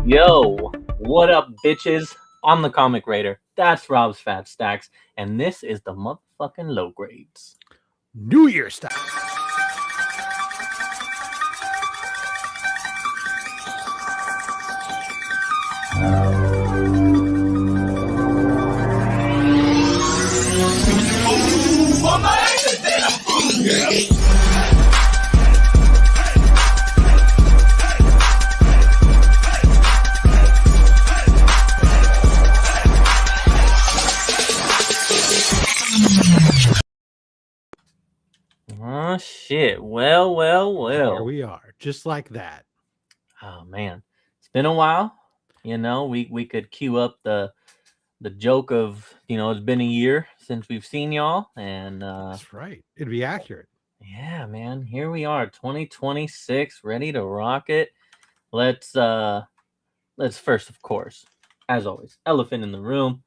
Yo, what up, bitches? I'm the Comic Raider. That's Rob's FatStax, and this is the motherfucking low grades. New Year style. Oh shit! Well. Here we are, just like that. Oh man, it's been a while. You know, we could cue up the joke of it's been a year since we've seen y'all, and That's right. It'd be accurate. yeah, man, here we are, 2026, ready to rock it. Let's first, of course, as always, elephant in the room.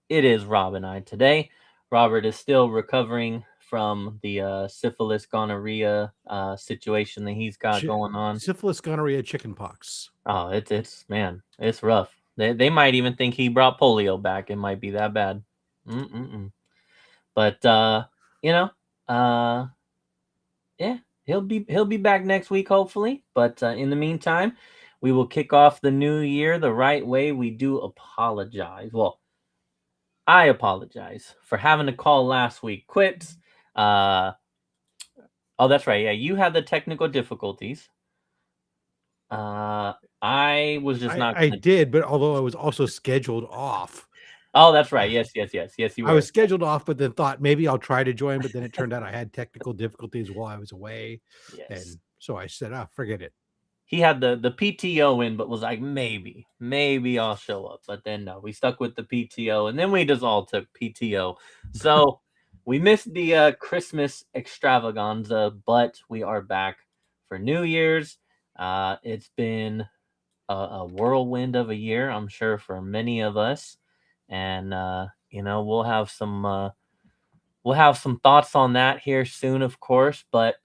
It is Rob and I today. Robert is still recovering from the syphilis gonorrhea situation that he's got going on. Syphilis, gonorrhea, chickenpox. Oh, it's man, it's rough. They might even think he brought polio back. It might be that bad. But yeah, he'll be back next week hopefully. But in the meantime, we will kick off the new year the right way. We do apologize. Well, I apologize for having to call last week quits. Oh, that's right. Yeah, you had the technical difficulties. I was just not. I did, but although I was also scheduled off. Oh, that's right. Yes. You were. I was scheduled off, but then thought maybe I'll try to join. But then it turned out I had technical difficulties while I was away. Yes. And so I said, forget it. He had the PTO in, but was like, maybe I'll show up. But then no, we stuck with the PTO, and then we just all took PTO. So we missed the Christmas extravaganza, but we are back for New Year's. It's been a whirlwind of a year, I'm sure, for many of us, and we'll have some thoughts on that here soon, of course. But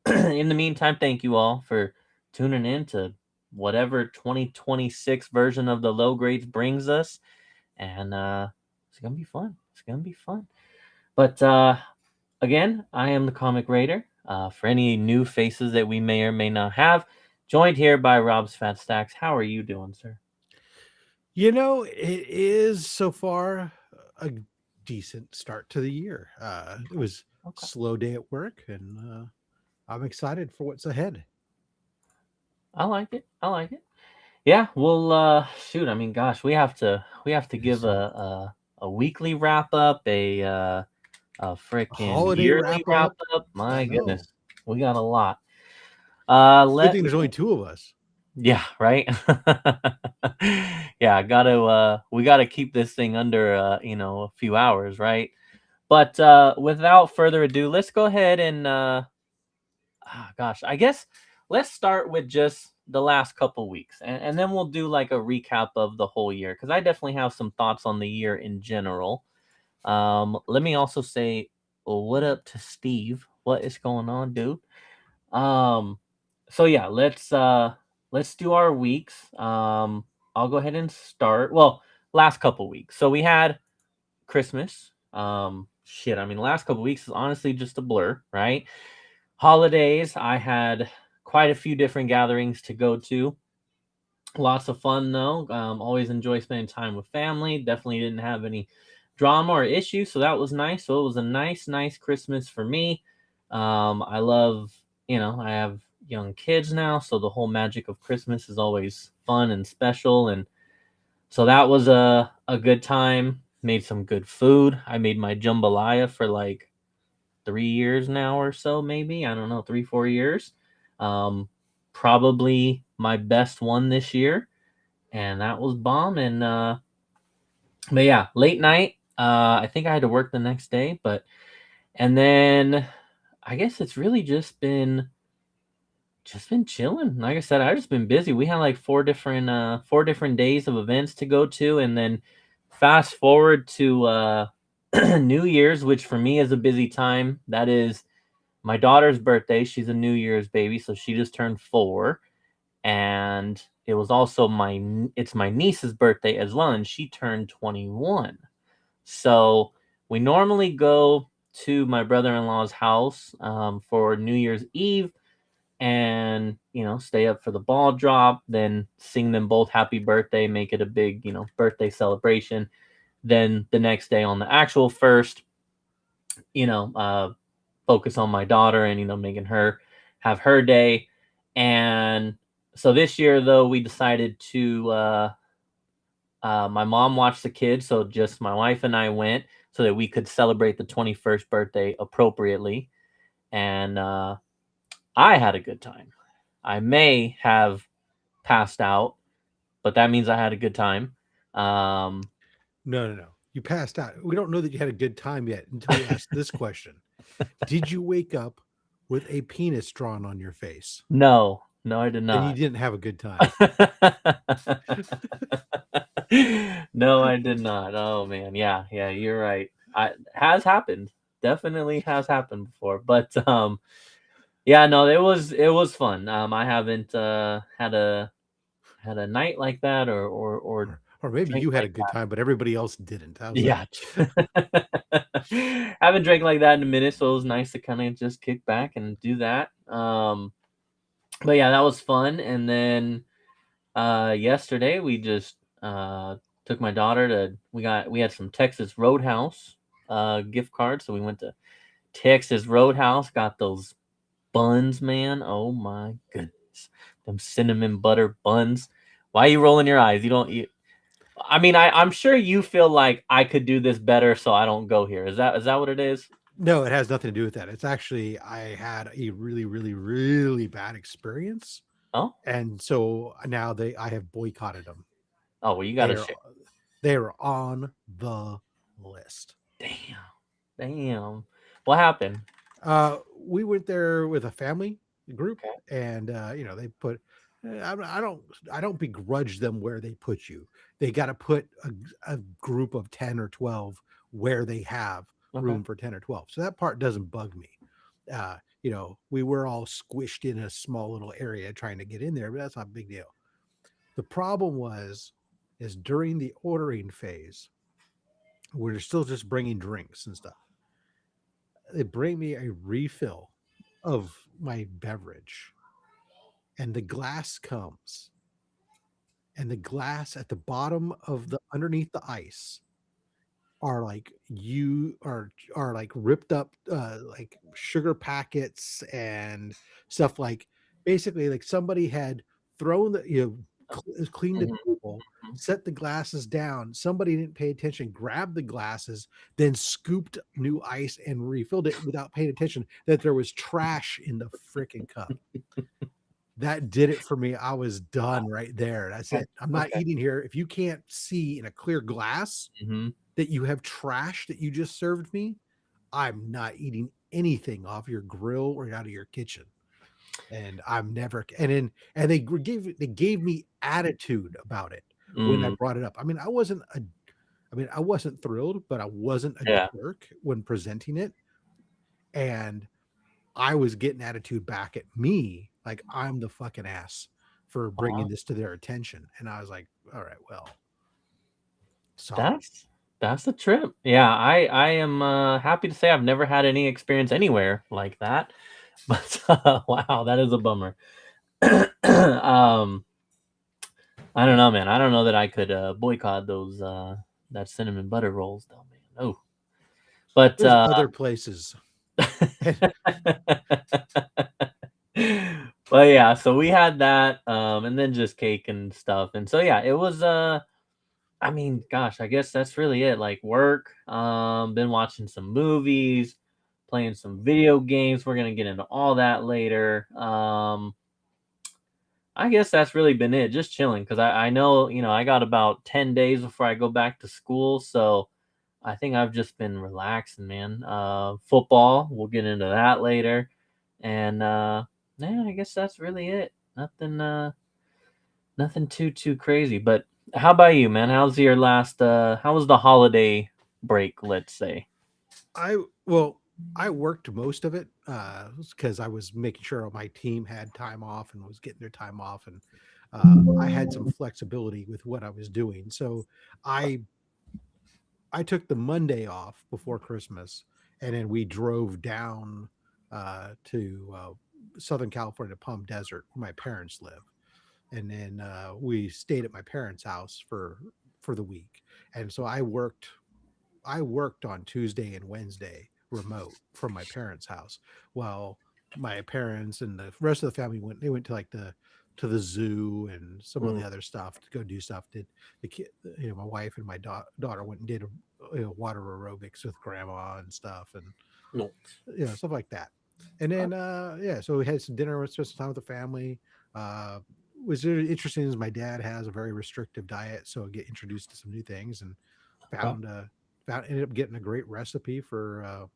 in the meantime, thank you all for tuning in to whatever 2026 version of the low grades brings us, and it's gonna be fun. But again, I am the Comic Raider. For any new faces that we may or may not have, joined here by Rob's FatStax. How are you doing, sir? It is so far a decent start to the year. It was a slow day at work, and I'm excited for what's ahead. I like it. Yeah, well, shoot. I mean, gosh, we have to give a weekly wrap up, a freaking holiday yearly wrap up. My goodness, we got a lot. Good thing there's only two of us. Yeah, right. Yeah, we gotta keep this thing under a few hours, right? But without further ado, let's go ahead and I guess let's start with just the last couple weeks, and then we'll do like a recap of the whole year, because I definitely have some thoughts on the year in general. Let me also say, what up to Steve? What is going on, dude? So yeah, let's do our weeks. I'll go ahead and start. Well, last couple weeks. So we had Christmas. I mean, the last couple weeks is honestly just a blur, right? Holidays, I had quite a few different gatherings to go to. Lots of fun though. Always enjoy spending time with family. Definitely didn't have any drama or issues, so that was nice. So it was a nice Christmas for me. I love, I have young kids now, so the whole magic of Christmas is always fun and special, and so that was a good time. Made some good food. I made my jambalaya for like 3 years now or so, maybe, I don't know, 3-4 years. Probably my best one this year, and that was bomb. And but yeah, late night, I think I had to work the next day, and then I guess it's really just been chilling. Like I said, I've just been busy. We had like 4 different days of events to go to, and then fast forward to New Year's, which for me is a busy time. That is my daughter's birthday. She's a New Year's baby, so she just turned 4. and it was also it's my niece's birthday as well, and she turned 21. So we normally go to my brother-in-law's house for New Year's Eve, and stay up for the ball drop, then sing them both happy birthday, make it a big birthday celebration. Then the next day on the actual first, you know uh focus on my daughter and making her have her day. And so this year though, we decided to my mom watched the kids, so just my wife and I went so that we could celebrate the 21st birthday appropriately. And I had a good time. I may have passed out, but that means I had a good time. No. You passed out. We don't know that you had a good time yet until we ask this question. Did you wake up with a penis drawn on your face? No, I did Then you not. didn't have a good time. No, I did not. Oh man, yeah, you're right. I has happened. Definitely has happened before. But yeah, no, it was fun. I haven't had a night like that or Or maybe drink you had a like good time, but everybody else didn't. How's yeah. that? Haven't drank like that in a minute, so it was nice to kind of just kick back and do that. But yeah, that was fun. And then yesterday we just took my daughter to we had some Texas Roadhouse gift cards, so we went to Texas Roadhouse, got those buns, man. Oh my goodness, them cinnamon butter buns. Why are you rolling your eyes? You don't. I mean, I'm sure you feel like I could do this better, so I don't go here. Is that what it is? No, it has nothing to do with that. It's actually I had a really, really, really bad experience, Oh, and so now I have boycotted them. oh, well, you got to They're share. they're on the list. Damn. What happened? We went there with a family group, Okay. and they put. I don't begrudge them where they put you. They got to put a group of 10 or 12 where they have Okay. room for 10 or 12. So that part doesn't bug me. We were all squished in a small little area trying to get in there, but that's not a big deal. The problem is during the ordering phase, we're still just bringing drinks and stuff. They bring me a refill of my beverage, and the glass comes, and the glass at the bottom of the underneath the ice are like ripped up like sugar packets and stuff, like basically like somebody had thrown cleaned the Mhm, table, mhm. set the glasses down, somebody didn't pay attention, grabbed the glasses, then scooped new ice and refilled it without paying attention that there was trash in the freaking cup. That did it for me. I was done right there. That's Okay. it. I'm not Okay. eating here. If you can't see in a clear glass Hmm. that you have trash that you just served me, I'm not eating anything off your grill or out of your kitchen. And I'm never and they gave me attitude about it when I Mm, brought it up. I wasn't thrilled, but I wasn't a yeah. jerk when presenting it. And I was getting attitude back at me, like I'm the fucking ass for bringing Wow. this to their attention. And I was like, all right, well, sorry. That's a trip. Yeah, I am happy to say I've never had any experience anywhere like that. But wow, that is a bummer. I don't know, man. I don't know that I could boycott those that cinnamon butter rolls though, man. Oh. But There's other places. but yeah, so we had that and then just cake and stuff. And so yeah, it was I mean, gosh, I guess that's really it. Like work, been watching some movies, playing some video games. We're gonna get into all that later. I guess that's really been it. Just chilling because I know I got about 10 days before I go back to school, so I think I've just been relaxing, man. Football, we'll get into that later, and yeah, I guess that's really it. Nothing too crazy. But how about you, man? How's your last? How was the holiday break? Let's say. I well, I worked most of it because I was making sure my team had time off and was getting their time off, and I had some flexibility with what I was doing. So I I took the Monday off before Christmas, and then we drove down to Southern California, Palm Desert, where my parents live, and then we stayed at my parents' house for the week. And so I worked on Tuesday and Wednesday remote from my parents' house, while my parents and the rest of the family went to like the zoo and some of the Mm, other stuff to go do stuff. Did the kid, my wife and my daughter went and did water aerobics with grandma and stuff, and no. stuff like that. And then yeah, so we had some dinner, spent some time with the family. Uh, was really interesting is my dad has a very restrictive diet, so I get introduced to some new things, and Okay. found ended up getting a great recipe for a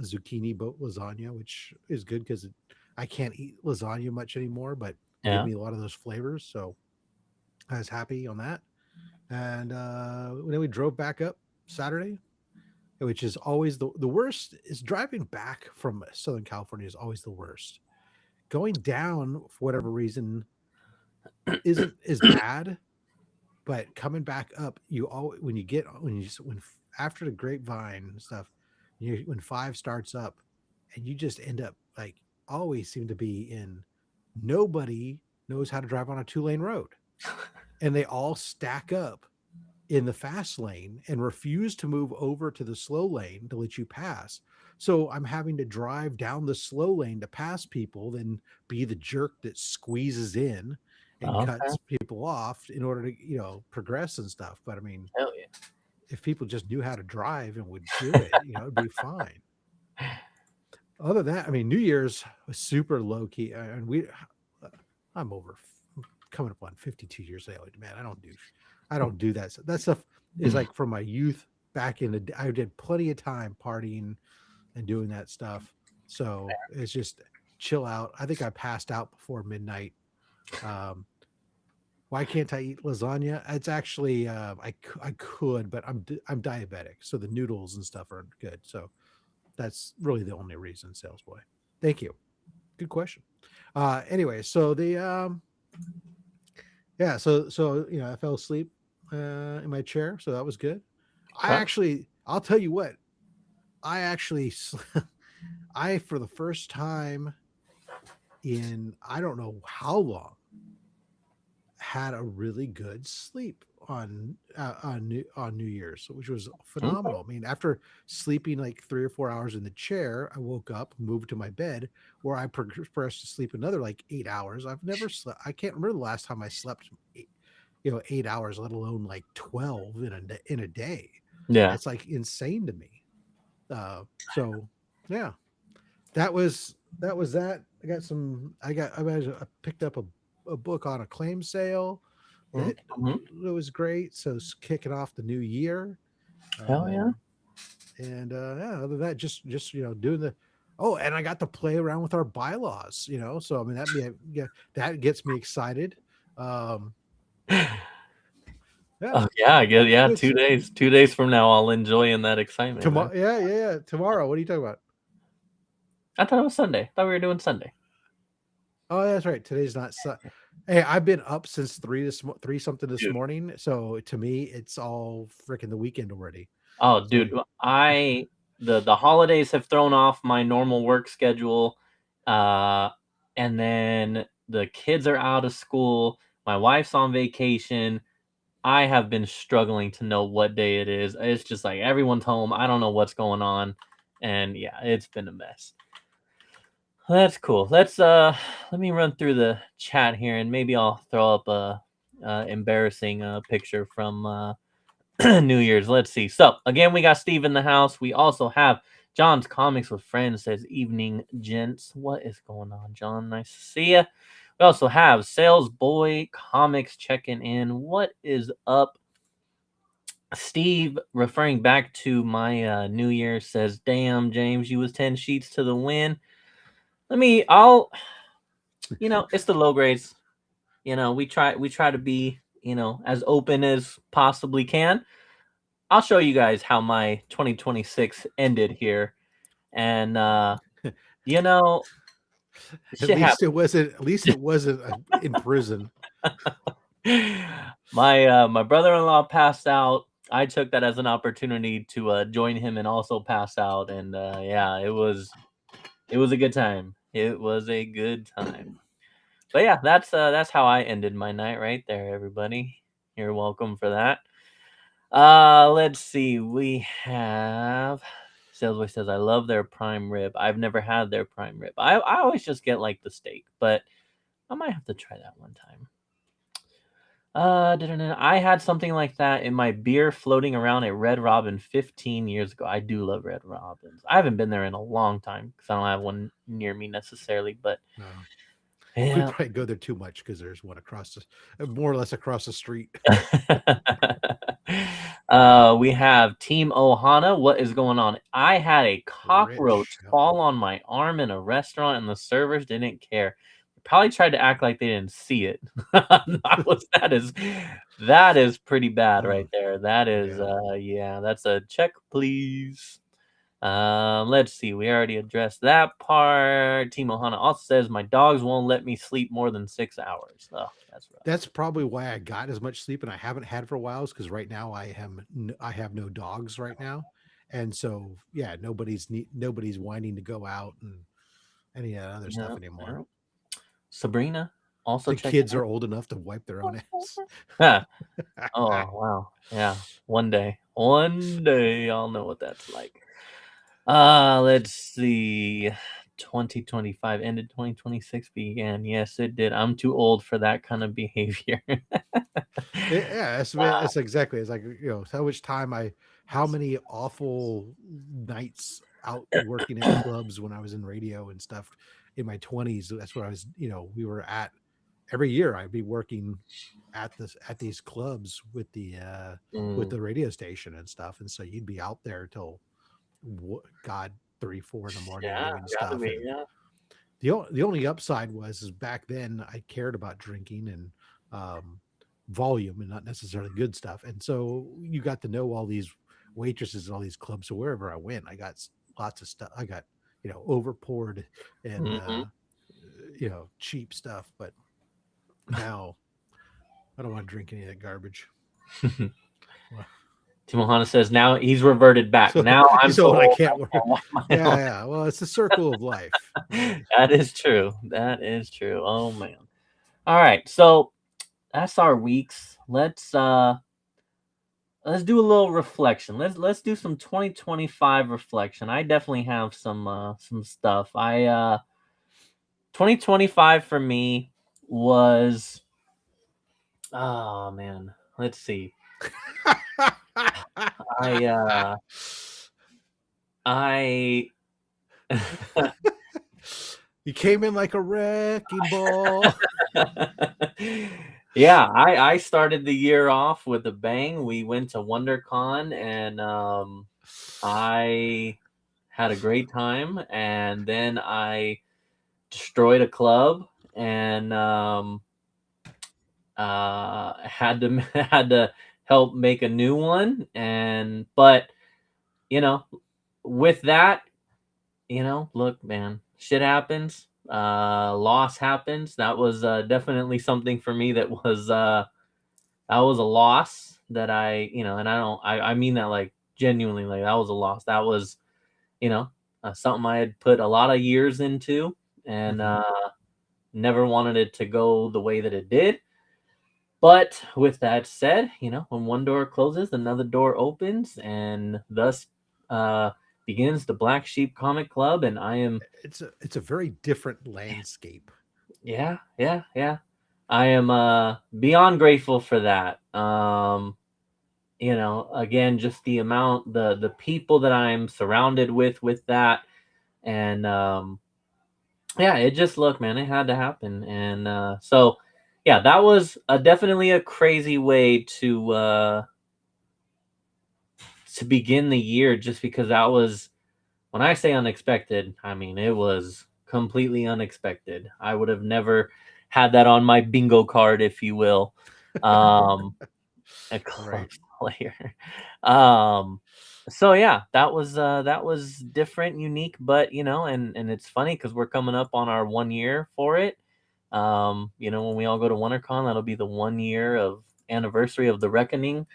zucchini boat lasagna, which is good because I can't eat lasagna much anymore, but it gave Yeah. me a lot of those flavors. So I was happy on that. And then we drove back up Saturday, which is always the worst. Is driving back from Southern California is always the worst. Going down for whatever reason isn't as bad, but coming back up, you always when you get when you when after the grapevine and stuff, when five starts up, and you just end up like always seem to be in. Nobody knows how to drive on a 2-lane road, and they all stack up in the fast lane and refuse to move over to the slow lane to let you pass. So I'm having to drive down the slow lane to pass people, then be the jerk that squeezes in and Okay. cuts people off in order to, progress and stuff. But I mean, Hell if people just knew how to drive and would do it, it'd be fine. Other than that, I mean, New Year's was super low key, and I'm coming up on 52 years old, man. I don't do that. That stuff is yeah. like from my youth back in the day. I did plenty of time partying and doing that stuff. So it's just chill out. I think I passed out before midnight. Um, why can't I eat lasagna? It's actually I could, but I'm diabetic, so the noodles and stuff aren't good. So that's really the only reason, sales boy. Thank you. Good question. Anyway, so the yeah, so I fell asleep in my chair, so that was good. Okay. I'll tell you what, I actually, I for the first time in I don't know how long had a really good sleep on New Year's, which was Okay. phenomenal. I mean, after sleeping like 3 or 4 hours in the chair, I woke up, moved to my bed, where I progressed to sleep another like 8 hours. I've never slept. I can't remember the last time I slept 8 hours, let alone like 12 in a day. Yeah. That's like insane to me. So yeah, that was that. I got some. I picked up a book on a claim sale that Mm-hmm. was great. So it's kicking off the new year. Hell yeah. Um, and yeah, other than that, just doing the. Oh, and I got to play around with our bylaws. So I mean yeah, that gets me excited. Um, yeah, Oh yeah, I guess yeah. it's 2 days. 2 days from now, I'll enjoy in that excitement, man. tomorrow. Yeah, yeah, yeah. Tomorrow. What are you talking about? I thought it was Sunday. I thought we were doing Sunday. Oh, that's right. Today's not. Hey, I've been up since three something this Dude. morning. So to me, it's all freaking the weekend already. Oh, So dude, the holidays have thrown off my normal work schedule, uh, and then the kids are out of school. My wife's on vacation. I have been struggling to know what day it is. It's just like everyone's home. I don't know what's going on, and yeah, it's been a mess. That's cool. Let me run through the chat here, and maybe I'll throw up a embarrassing picture from New Year's. Let's see. So again, we got Steve in the house. We also have John's Comics with Friends says evening gents. What is going on, John? Nice to see you. We also have Sales Boy Comics checking in. What is up? Steve, referring back to my New Year, says, "Damn, James, you was 10 sheets to the wind." I'll, it's the low grades. We try to be, as open as possibly can. I'll show you guys how my 2026 ended here. And you know, At shit least happens. it wasn't. At least it wasn't in prison. My brother-in-law passed out. I took that as an opportunity to join him and also pass out. And yeah, it was a good time. It was a good time. But yeah, that's how I ended my night right there, everybody. You're welcome for that. Let's see. We have Salesboy says I love their prime rib. I've never had their prime rib. I always just get like the steak, but I might have to try that one time. I had something like that in my beer floating around at Red Robin 15 years ago. I do love Red Robins. I haven't been there in a long time because I don't have one near me necessarily, but No. We yeah. probably go there too much because there's one across the, more or less across the street. We have Team Ohana. What is going on? I had a cockroach Rich. Yep. fall on my arm in a restaurant, and the servers didn't care. Probably tried to act like they didn't see it. That is pretty bad right there. That is Yeah. yeah, that's a check, please. Let's see. We already addressed that part. Team Ohana also says my dogs won't let me sleep more than 6 hours. Oh, that's rough. That's probably why I got as much sleep and I haven't had for a while. Because right now I have no dogs right now, and so yeah, nobody's wanting to go out and any of that other stuff Yeah, anymore. yeah. Sabrina also The checking kids are old enough to wipe their own ass. in. Oh wow. Yeah. One day. One day I'll know what that's like. Let's see. 2025 ended, 2026 began. Yes, it did. I'm too old for that kind of behavior. Yeah, it's exactly. It's like, how many awful nights out working at clubs when I was in radio and stuff in my 20s. That's what I was, we were at every year. I'd be working at these clubs with Mm, the radio station and stuff, and so you'd be out there till God 3-4 in the morning yeah, doing gotta stuff. be. And Yeah. the only upside was is back then I cared about drinking and volume and not necessarily good stuff. And so you got to know all these waitresses and all these clubs. So wherever I went, I got lots of stuff. I got, over poured and, Hmm. cheap stuff. But now I don't want to drink any of that garbage. Well, Timohana says now he's reverted back. so, Now I'm so so I old can't I work. can't wipe my Yeah. own. Yeah. Well, it's the circle of life. Right? That is true. That is true. Oh man. All right. So that's our weeks. Let's do a little reflection. Let's do some 2025 reflection. I definitely have some stuff. 2025 for me was, oh man. Let's see. I I You came in like a wrecking ball. yeah, I started the year off with a bang. We went to WonderCon and I had a great time, and then I destroyed a club and had to had to help make a new one. And but you know, with that, look, man, shit happens. Loss happens. That was definitely something for me that was a loss that and I mean that like genuinely, like that was a loss. That was, you know, something I had put a lot of years into and Mhm. never wanted it to go the way that it did. But with that said, when one door closes, another door opens, and thus uh, begins the Black Sheep Comic Club. And I am, It's a very different landscape. yeah, yeah, yeah. I am beyond grateful for that. Again, just the amount, the people that I'm surrounded with that, and yeah, it just look, man, it had to happen, and so yeah, that was definitely a crazy way to begin the year, just because that was, when I say unexpected, I mean it was completely unexpected. I would have never had that on my bingo card, if you will. Um, a club Right. player. Um, So yeah, that was different, unique, but and it's funny because we're coming up on our 1 year for it. When we all go to WonderCon, that'll be the 1 year of anniversary of the Reckoning.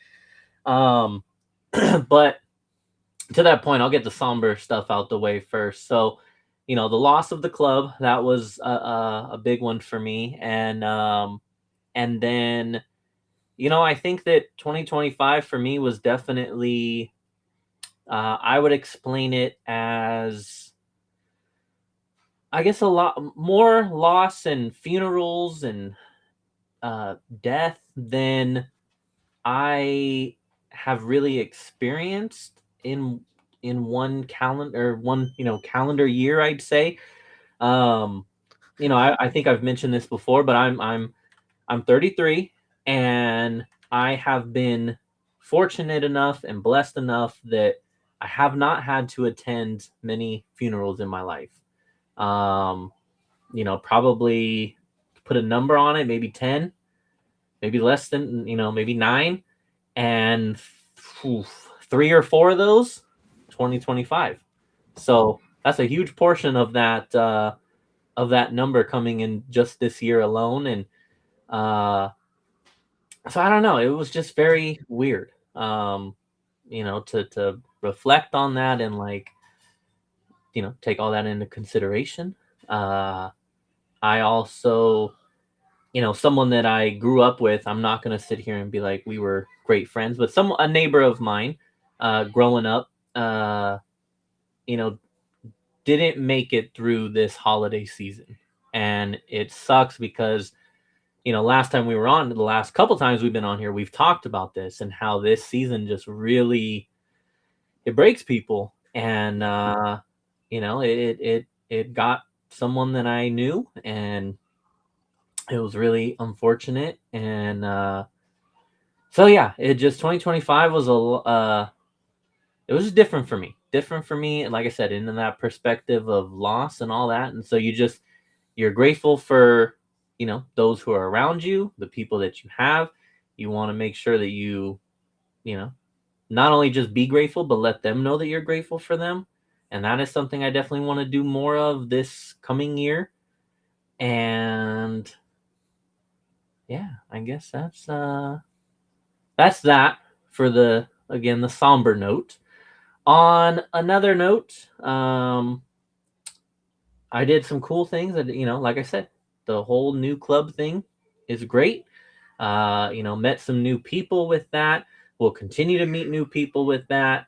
Um, but to that point, I'll get the somber stuff out the way first. So, the loss of the club, that was a big one for me, and then I think that 2025 for me was definitely, I would explain it as, I guess, a lot more loss and funerals and death than I have really experienced in one calendar year, I'd say. Um, I think I've mentioned this before, but I'm 33, and I have been fortunate enough and blessed enough that I have not had to attend many funerals in my life. Um, probably put a number on it, maybe 10, maybe less than, maybe 9, and phew, 3 or 4 of those 2025. So that's a huge portion of that number coming in just this year alone. And uh so I don't know, it was just very weird, to reflect on that and, like, take all that into consideration. I also, someone that I grew up with, I'm not going to sit here and be like we were great friends, but a neighbor of mine, growing up, you know didn't make it through this holiday season. And it sucks because, last time we were on, the last couple times we've been on here, we've talked about this and how this season just really, it breaks people. And it got someone that I knew, and it was really unfortunate. And so yeah, it just 2025 was it was just different for me. Different for me, like I said, in that perspective of loss and all that. And so you're grateful for, those who are around you, the people that you have. You want to make sure that you know, not only just be grateful, but let them know that you're grateful for them. And that is something I definitely want to do more of this coming year. And yeah, I guess that's that for the somber note. On another note, I did some cool things that, like I said, the whole new club thing is great. Met some new people with that. We'll continue to meet new people with that.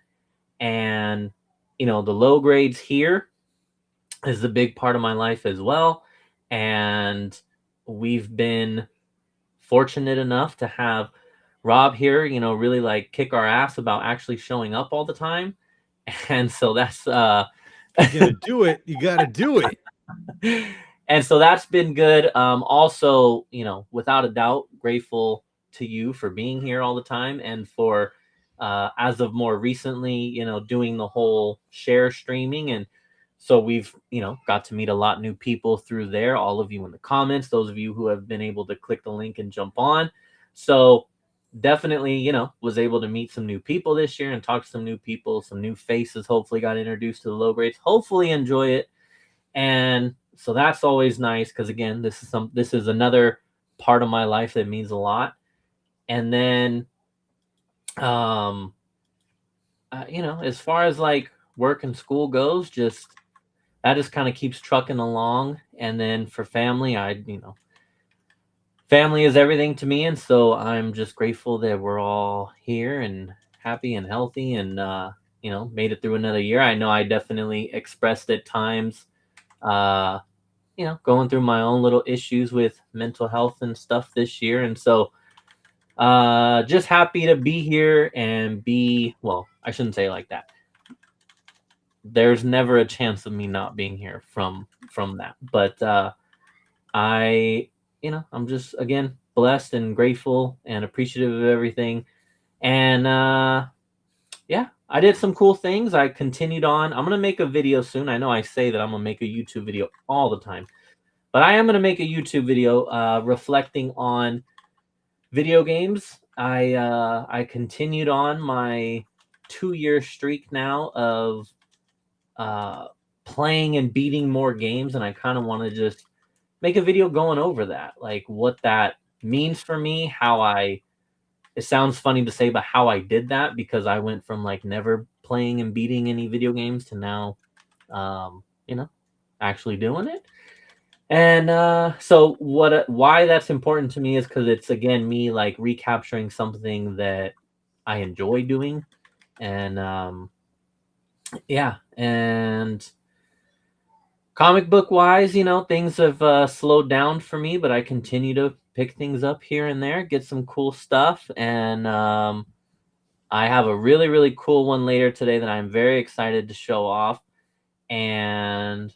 And, the low grades here is a big part of my life as well. And we've been fortunate enough to have Rob here, really like kick our ass about actually showing up all the time. And so that's You're gonna do it. You got to do it. and so that's been good. Also, without a doubt, grateful to you for being here all the time, and for, as of more recently, doing the whole share streaming. And so we've, got to meet a lot new people through there. All of you in the comments, those of you who have been able to click the link and jump on. So definitely, was able to meet some new people this year and talk to some new people, some new faces. Hopefully got introduced to the low grades. Hopefully enjoy it. And so that's always nice, because again, this is another part of my life that means a lot. And then as far as like work and school goes, just that just kind of keeps trucking along. And then for family, family is everything to me, and so I'm just grateful that we're all here and happy and healthy, and made it through another year. I know I definitely expressed at times, uh going through my own little issues with mental health and stuff this year. And so just happy to be here and well, I shouldn't say it like that. There's never a chance of me not being here from that. But I'm just, again, blessed and grateful and appreciative of everything. And yeah, I did some cool things. I continued on. I'm gonna make a video soon. I know I say that I'm gonna make a YouTube video all the time, but I am going to make a YouTube video reflecting on video games. I continued on my 2-year streak now of uh, playing and beating more games, and I kind of want to just make a video going over that, like what that means for me, how I. It sounds funny to say, but how I did that because I went from like never playing and beating any video games to now, you know, actually doing it. And so why that's important to me is because it's again me like recapturing something that I enjoy doing, and yeah, and comic book wise, things have slowed down for me, but I continue to pick things up here and there, get some cool stuff, and I have a really really cool one later today that I'm very excited to show off, and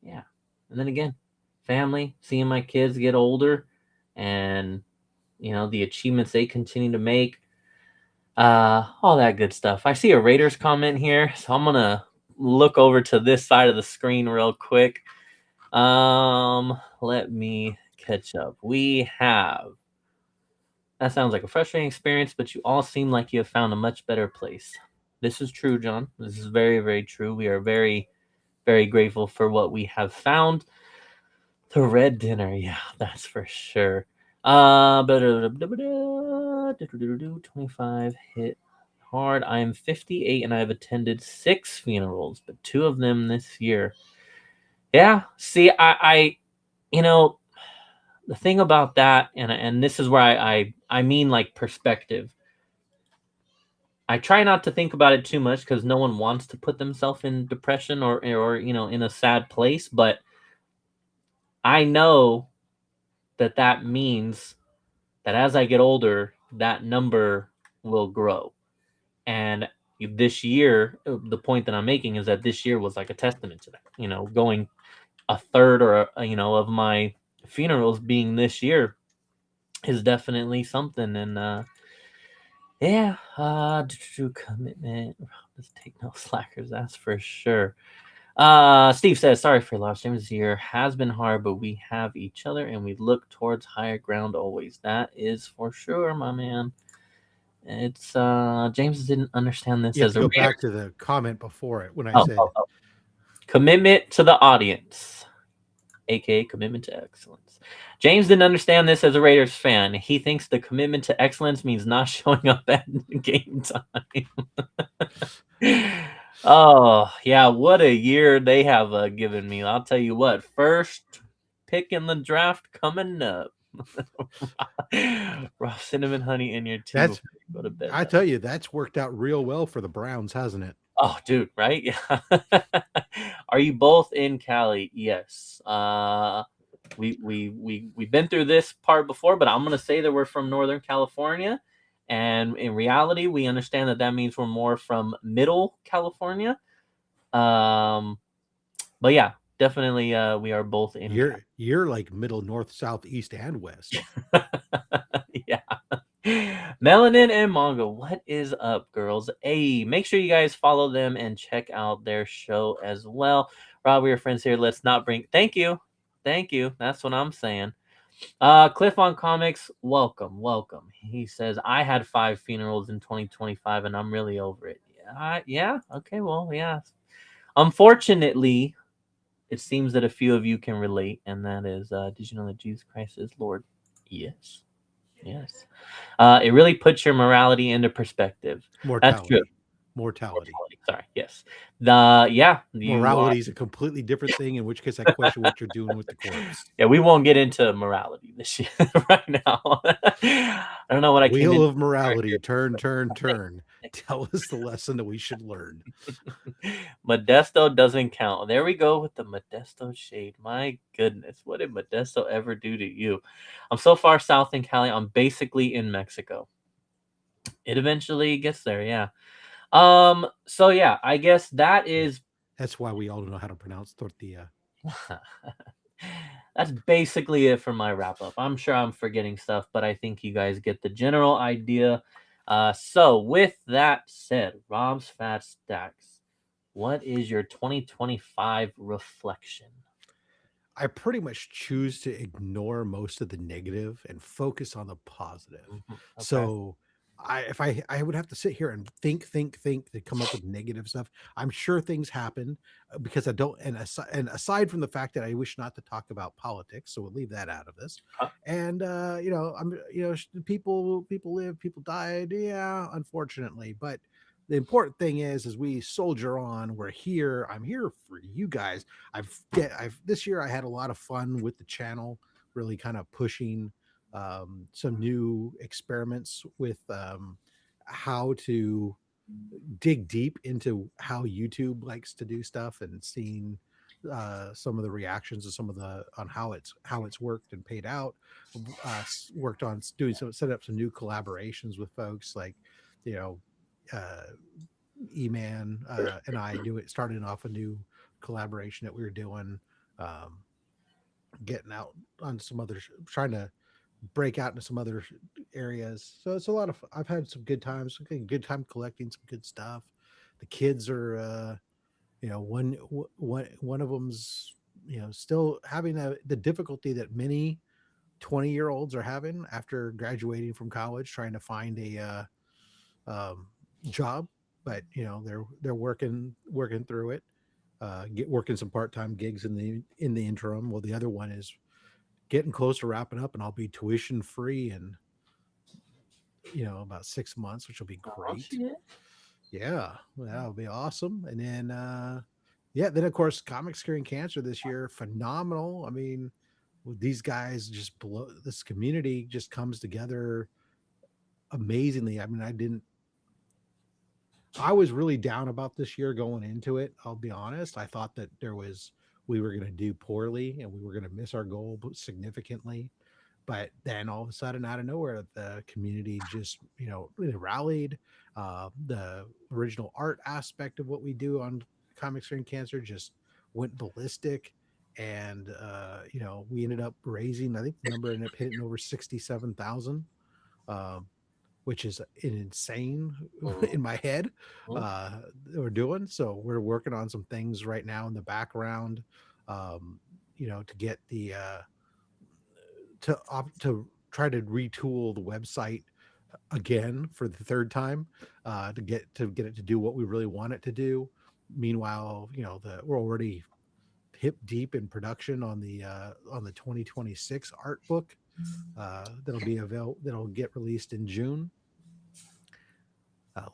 yeah, and then again, family, seeing my kids get older, and the achievements they continue to make, all that good stuff. I see a Raiders comment here, so I'm gonna look over to this side of the screen real quick. Let me catch up. We have, that sounds like a frustrating experience, but you all seem like you have found a much better place. This is true, John. This is very very true. We are very very grateful for what we have found. The red dinner, yeah, that's for sure. 25 hit hard. I am 58 and I've attended 6 funerals, but 2 of them this year. Yeah, see, you know, the thing about that, and this is where I mean like perspective. I try not to think about it too much because no one wants to put themselves in depression or in a sad place, but I know that means that as I get older, that number will grow. And this year, the point that I'm making is that this year was like a testament to that. Going a third or of my funerals being this year is definitely something. And yeah, commitment. Let's take no slackers. That's for sure. Steve says, sorry for lost James. This year has been hard, but we have each other and we look towards higher ground always. That is for sure, my man. It's James didn't understand this You have as to a go Raider. back to the comment before it when I Oh, said oh, oh. Commitment to the audience, aka commitment to excellence. James didn't understand this as a Raiders fan. He thinks the commitment to excellence means not showing up at game time. Oh, yeah, what a year they have given me. I'll tell you what, first pick in the draft coming up. Raw cinnamon honey in your tea that's before you go to bed. I tell you, that's worked out real well for the Browns, hasn't it? Oh, dude, right? Yeah. Are you both in Cali? Yes. We've been through this part before, but I'm gonna say that we're from Northern California, and in reality, we understand that means we're more from Middle California. But yeah, definitely, we are both in. You're like middle, north, south, east, and west. Yeah. Melanin and Manga, what is up, girls? Hey, make sure you guys follow them and check out their show as well. Rob, we are friends here. Let's not bring. Thank you. That's what I'm saying. Cliff on Comics, welcome. He says, I had 5 funerals in 2025 and I'm really over it. Yeah. Okay. Well, yeah. Unfortunately, it seems that a few of you can relate, and that is, did you know that Jesus Christ is Lord? Yes. It really puts your morality into perspective. That's true. Mortality. Sorry. Yes. Morality is a completely different thing. In which case, I question what you're doing with the corpse. Yeah, we won't get into morality this year right now. I don't know what I Wheel came of morality, turn. Tell us the lesson that we should learn. Modesto doesn't count. There we go with the Modesto shade. My goodness, what did Modesto ever do to you? I'm so far south in Cali. I'm basically in Mexico. It eventually gets there, yeah. So yeah, I guess that's why we all know how to pronounce tortilla. That's basically it for my wrap up. I'm sure I'm forgetting stuff, but I think you guys get the general idea. So with that said, Rob's Fat Stacks, what is your 2025 reflection? I pretty much choose to ignore most of the negative and focus on the positive. Okay. So I would have to sit here and think to come up with negative stuff. I'm sure things happen because I don't. And aside from the fact that I wish not to talk about politics, so we'll leave that out of this. And people live, people died. Yeah, unfortunately, but the important thing is we soldier on. We're here. I'm here for you guys. I've this year I had a lot of fun with the channel, really kind of pushing some new experiments with how to dig deep into how YouTube likes to do stuff and seeing some of the reactions of some of the on how it's worked and paid out. Worked on doing some set up some new collaborations with folks like you know uh, E-Man and I do it starting off a new collaboration that we were doing. Um, Getting out on some other trying to break out into some other areas. So it's a lot of I've had some good times, good time collecting some good stuff. The kids are one of them's still having the difficulty that many 20-year-olds are having after graduating from college trying to find a job, but they're working through it. Get working some part-time gigs in the interim. Well, the other one is getting close to wrapping up, and I'll be tuition free in about 6 months, which will be Oh, great. shit. Yeah, that'll be awesome. And then then of course Comics Curing Cancer this year, phenomenal. I mean, these guys just blow. This community just comes together amazingly. I mean, I was really down about this year going into it. I'll be honest. I thought that we were going to do poorly and we were going to miss our goal significantly. But then all of a sudden, out of nowhere, the community just really rallied. The original art aspect of what we do on Comics Curing Cancer just went ballistic. And we ended up raising. I think the number ended up hitting over 67,000. Um, which is an insane in my head we're doing. So we're working on some things right now in the background, to get the to try to retool the website again for the third time to get it to do what we really want it to do. Meanwhile, we're already hip deep in production on the 2026 art book that'll get released in June.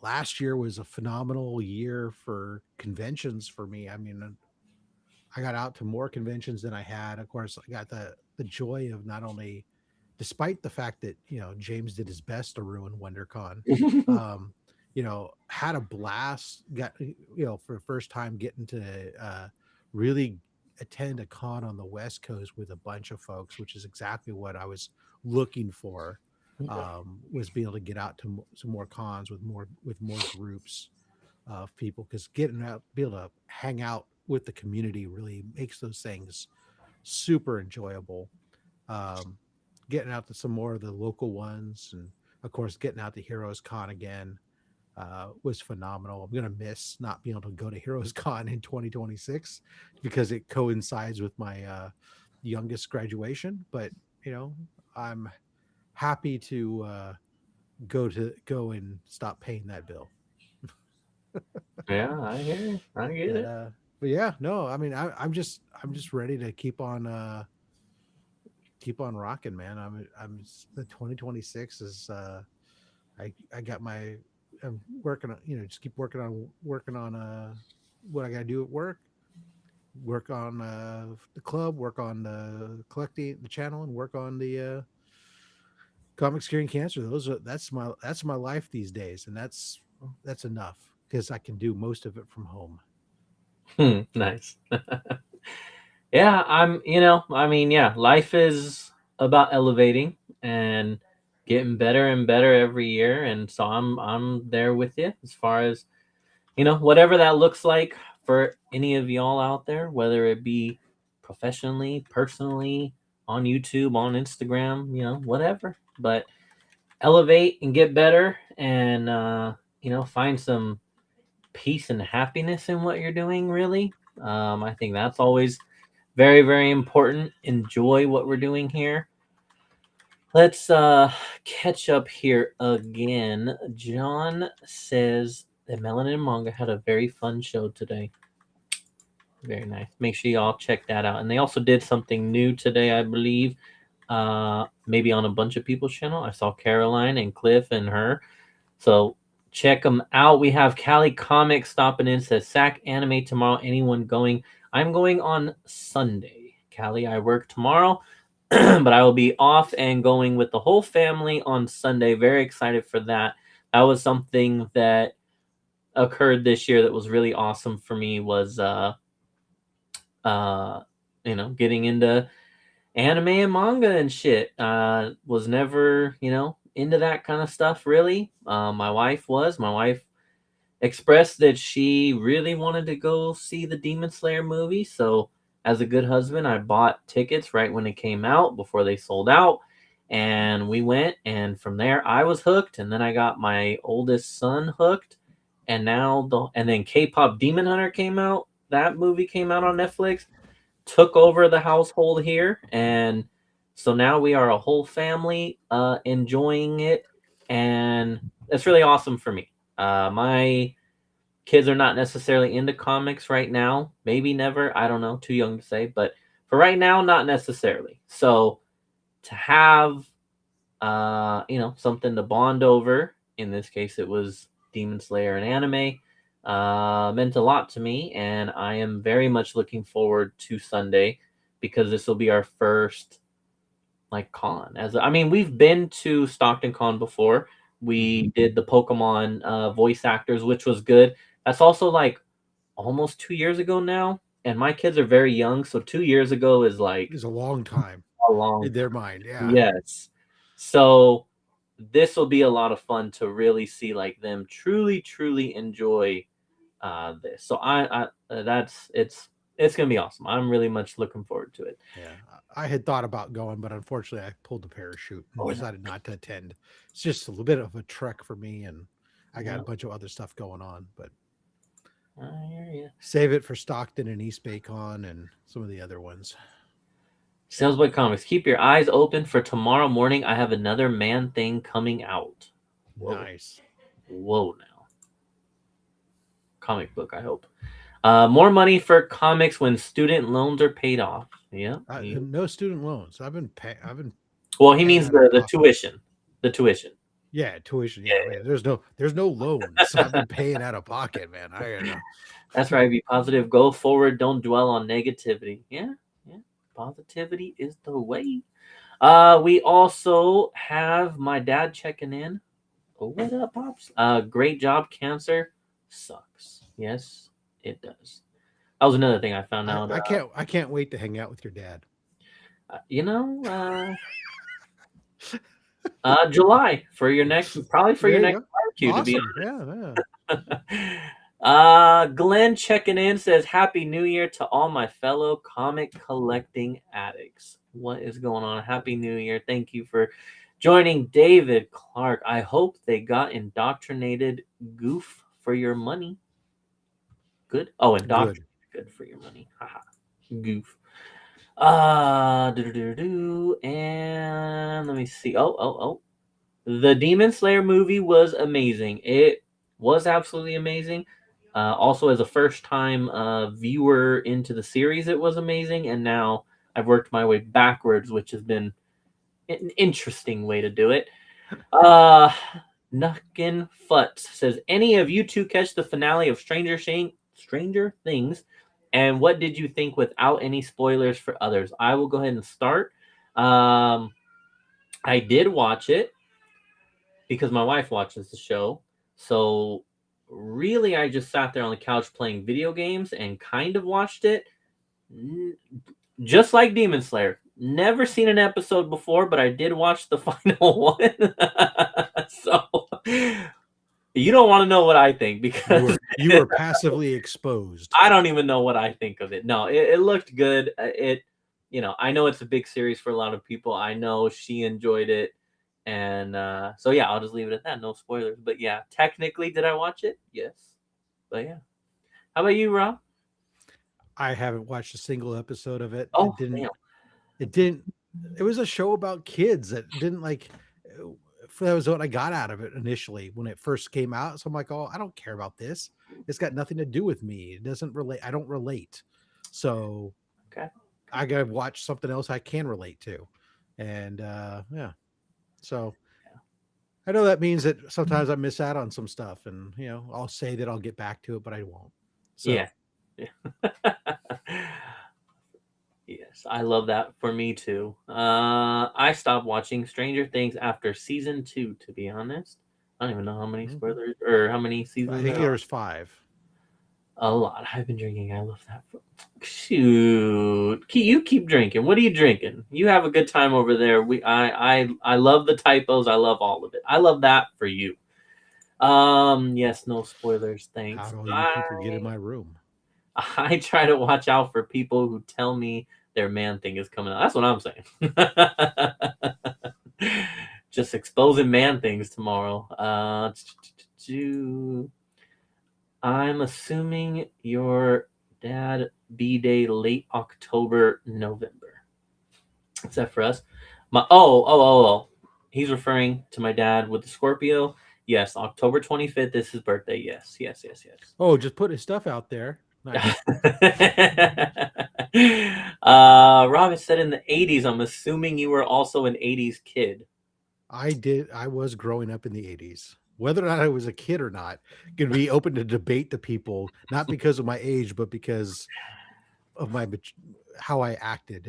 Last year was a phenomenal year for conventions for me. I mean, I got out to more conventions than I had. Of course, I got the joy of not only, despite the fact that James did his best to ruin WonderCon, had a blast. Got for the first time getting to really attend a con on the West Coast with a bunch of folks, which is exactly what I was looking for. Was be able to get out to some more cons with more groups of people, because getting out, be able to hang out with the community really makes those things super enjoyable. Getting out to some more of the local ones, and of course getting out to Heroes Con again was phenomenal. I'm gonna miss not being able to go to Heroes Con in 2026 because it coincides with my youngest graduation, but I'm happy to go and stop paying that bill. Yeah, I hear you. I get But it. yeah, no, I mean, I'm just ready to keep on rocking, man. I'm the 2026 is I got my I'm working on just keep working on what I got to do at work on the club, work on the collecting the channel, and work on the Comics Curing Cancer. That's my life these days, and that's enough because I can do most of it from home. Nice. Yeah, I mean, yeah, life is about elevating and getting better and better every year, and so I'm there with you as far as whatever that looks like for any of y'all out there, whether it be professionally, personally, on YouTube, on Instagram, whatever. But elevate and get better, and find some peace and happiness in what you're doing. Really, I think that's always very, very important. Enjoy what we're doing here. Let's catch up here again. John says that Melanin Manga had a very fun show today. Very nice. Make sure y'all check that out. And they also did something new today, I believe. Maybe on a bunch of people's channel. I saw Caroline and Cliff and her. So check them out. We have Cali Comics stopping in. Says Sack Anime tomorrow. Anyone going? I'm going on Sunday. Cali, I work tomorrow, but I will be off and going with the whole family on Sunday. Very excited for that. That was something that occurred this year that was really awesome for me. Was uh getting into anime and manga and shit. Was never, into that kind of stuff really. My wife was. My wife expressed that she really wanted to go see the Demon Slayer movie. So, as a good husband, I bought tickets right when it came out before they sold out. And we went, and from there I was hooked, and then I got my oldest son hooked, and then K-pop Demon Hunter came out. That movie came out on Netflix, took over the household here, and so now we are a whole family enjoying it, and it's really awesome for me. My kids are not necessarily into comics right now, maybe never, I don't know, too young to say, but for right now, not necessarily. So to have something to bond over, in this case it was Demon Slayer and anime, meant a lot to me, and I am very much looking forward to Sunday, because this will be our first like con. We've been to Stockton Con before. We did the Pokemon voice actors, which was good. That's also like almost 2 years ago now, and my kids are very young, so 2 years ago is like It's a long time a long in their time. mind. Yeah. Yes. So this will be a lot of fun to really see like them truly, truly enjoy this. So that's it's gonna be awesome. I'm really much looking forward to it. Yeah. I had thought about going, but unfortunately I pulled the parachute and Oh no. decided not to attend. It's just a little bit of a trek for me, and I got Yeah, a bunch of other stuff going on, but I hear you. save it for Stockton and East Baycon and some of the other ones. Salesboy Comics, keep your eyes open for tomorrow morning. I have another Man Thing coming out. Whoa, Nice. whoa now. Comic book, I hope. More money for comics when student loans are paid off. Yeah. No student loans. I've been Well, he paying means out of the pocket. tuition. The tuition. Yeah, tuition. Yeah, Yeah, man. There's no loans. I've been paying out of pocket, man. that's right. Be positive. Go forward. Don't dwell on negativity. Yeah, yeah. Positivity is the way. We also have my dad checking in. Oh, what up, pops? Great job. Cancer sucks. Yes, it does. That was another thing I found out. I can't wait to hang out with your dad. Uh, you know, uh, July for your next, probably for your There you next go. barbecue. To be Awesome. Yeah, yeah. honest. Glenn checking in says Happy New Year to all my fellow comic collecting addicts. What is going on? Happy New Year. Thank you for joining David Clark. I hope they got indoctrinated goof for your money. Good. Oh, indoctrinated Good. good for your money. Haha. Goof. And let me see. Oh. The Demon Slayer movie was amazing. It was absolutely amazing. Also, as a first time viewer into the series, it was amazing. And now I've worked my way backwards, which has been an interesting way to do it. Uh, Nuckin Futz says, any of you two catch the finale of Stranger Things? And what did you think without any spoilers for others? I will go ahead and start. Um, I did watch it because my wife watches the show. So really, I just sat there on the couch playing video games and kind of watched it. Just like Demon Slayer. Never seen an episode before, but I did watch the final one. So you don't want to know what I think, You because were you were passively exposed. I don't even know what I think of it. No, it looked good. I know it's a big series for a lot of people. I know she enjoyed it. And so, yeah, I'll just leave it at that. No spoilers. But yeah, technically, did I watch it? Yes. But yeah. How about you, Rob? I haven't watched a single episode of it. Oh, damn. It didn't it was a show about kids that didn't like. That was what I got out of it initially when it first came out. So I'm like, oh, I don't care about this. It's got nothing to do with me. It doesn't relate. I don't relate. So Okay. I gotta watch something else I can relate to. And yeah. So I know that means that sometimes I miss out on some stuff, and I'll say that I'll get back to it, but I won't. Yeah. So Yeah. Yes, I love that for me too. I stopped watching Stranger Things after season 2, to be honest. I don't even know how many mhm. spoilers or how many I seasons think there are. there's 5. A lot. I've been drinking. I love that. Shoot, you keep drinking. What are you drinking? You have a good time over there. I love the typos. I love all of it. I love that for you. Yes, no spoilers. How Thanks. do all you people get in my room? I try to watch out for people who tell me their man thing is coming out. That's what I'm saying. Just exposing man things tomorrow. I'm assuming your dad B-Day late October, November. Is that for us? Oh. He's referring to my dad with the Scorpio. Yes, October 25th is his birthday. Yes. Oh, just put his stuff out there. Nice. Robin said in the 80s. I'm assuming you were also an 80s kid. I did. I was growing up in the 80s. Whether or not I was a kid or not, could be open to debate to people, not because of my age, but because of how I acted.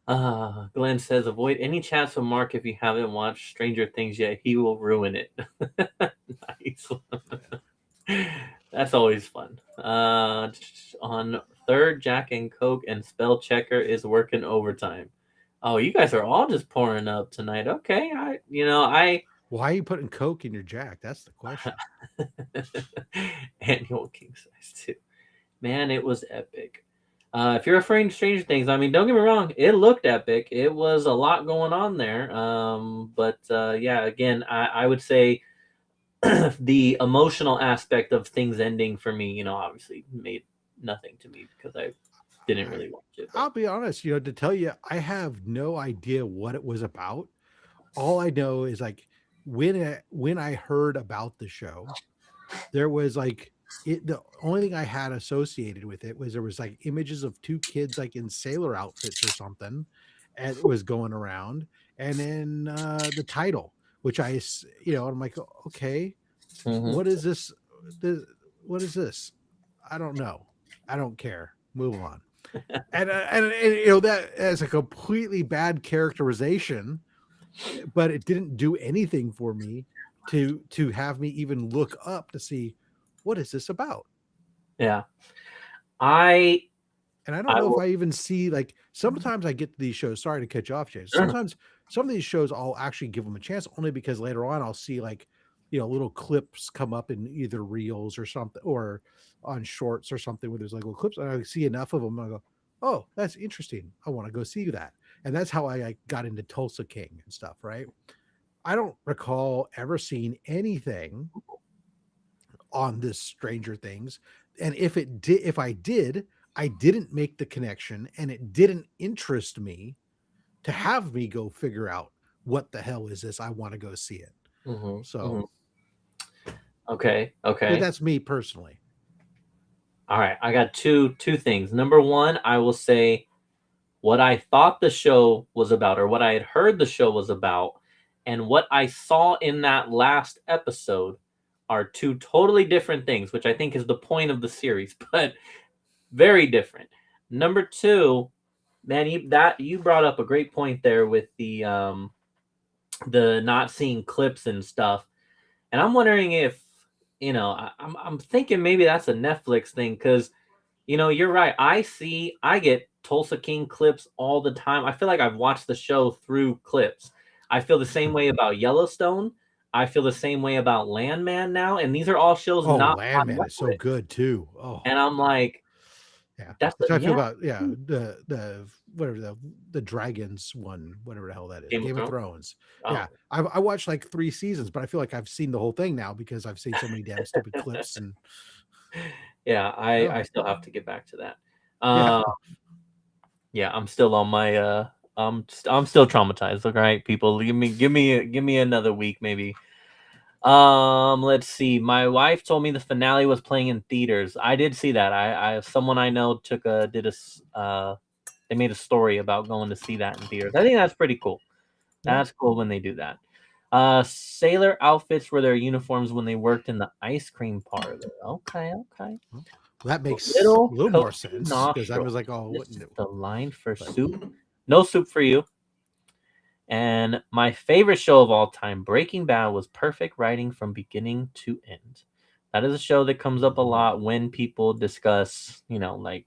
And Glenn says, avoid any chats with Mark if you haven't watched Stranger Things yet. He will ruin it. Nice. That's always fun. On third, Jack and Coke and spell checker is working overtime. Oh, you guys are all just pouring up tonight. Okay, I why are you putting Coke in your Jack? That's the question. annual king size too. Man, it was epic. If you're referring to Stranger Things, I mean, don't get me wrong, it looked epic. It was a lot going on there. But yeah, again, I would say the emotional aspect of things ending for me, obviously made nothing to me because I didn't I, really watch it. But I'll be honest, to tell you, I have no idea what it was about. All I know is like when I heard about the show, there was like the only thing I had associated with it was there was like images of 2 kids like in sailor outfits or something, and it was going around, and then the title, which I'm like, okay, Mhm. what is this? this what is this? I don't know. I don't care. Move on. And that as a completely bad characterization, but it didn't do anything for me to have me even look up to see what is this about. Yeah, I And I don't I know if will. I even see like sometimes I get to these shows. Sorry to cut you off, Jay. Sometimes some of these shows I'll actually give them a chance only because later on I'll see like little clips come up in either reels or something or on shorts or something where there's like little clips and I see enough of them and I go, oh, that's interesting. I want to go see that. And that's how I like, got into Tulsa King and stuff, right? I don't recall ever seeing anything on this Stranger Things. And if I did, I didn't make the connection and it didn't interest me to have me go figure out what the hell is this. I want to go see it. Mhm, So, mhm. Okay, but okay. that's me personally. All right, I got two things. Number one, I will say what I thought the show was about, or what I had heard the show was about, and what I saw in that last episode are two totally different things, which I think is the point of the series, but very different. Number two, man, you brought up a great point there with the not seeing clips and stuff, and I'm wondering if I'm thinking maybe that's a Netflix thing because you're right. I get Tulsa King clips all the time. I feel like I've watched the show through clips. I feel the same way about Yellowstone. I feel the same way about Landman now, and these are all shows Oh, not on Landman is so Netflix. good too. Oh, And I'm like, yeah. that's That's how I feel yeah, about the whatever the dragons one, whatever the hell that is. Game of Game of Thrones. Thrones. Oh, Yeah. I watched like 3 seasons, but I feel like I've seen the whole thing now because I've seen so many damn stupid clips and yeah. I oh I still have to get back to that. yeah. Uh, Yeah, I'm still on my I'm still traumatized. All right, people, give me another week maybe. Let's see. My wife told me the finale was playing in theaters. I did see that. I someone I know they made a story about going to see that in theaters. I think that's pretty cool. Yeah. That's cool when they do that. Sailor outfits were their uniforms when they worked in the ice cream parlor. Okay, okay. Well, that makes a Little little more cozy sense because I nostril. was like, oh, This what? is No. the line for But soup. No soup for you. And my favorite show of all time, Breaking Bad, was perfect writing from beginning to end. That is a show that comes up a lot when people discuss, like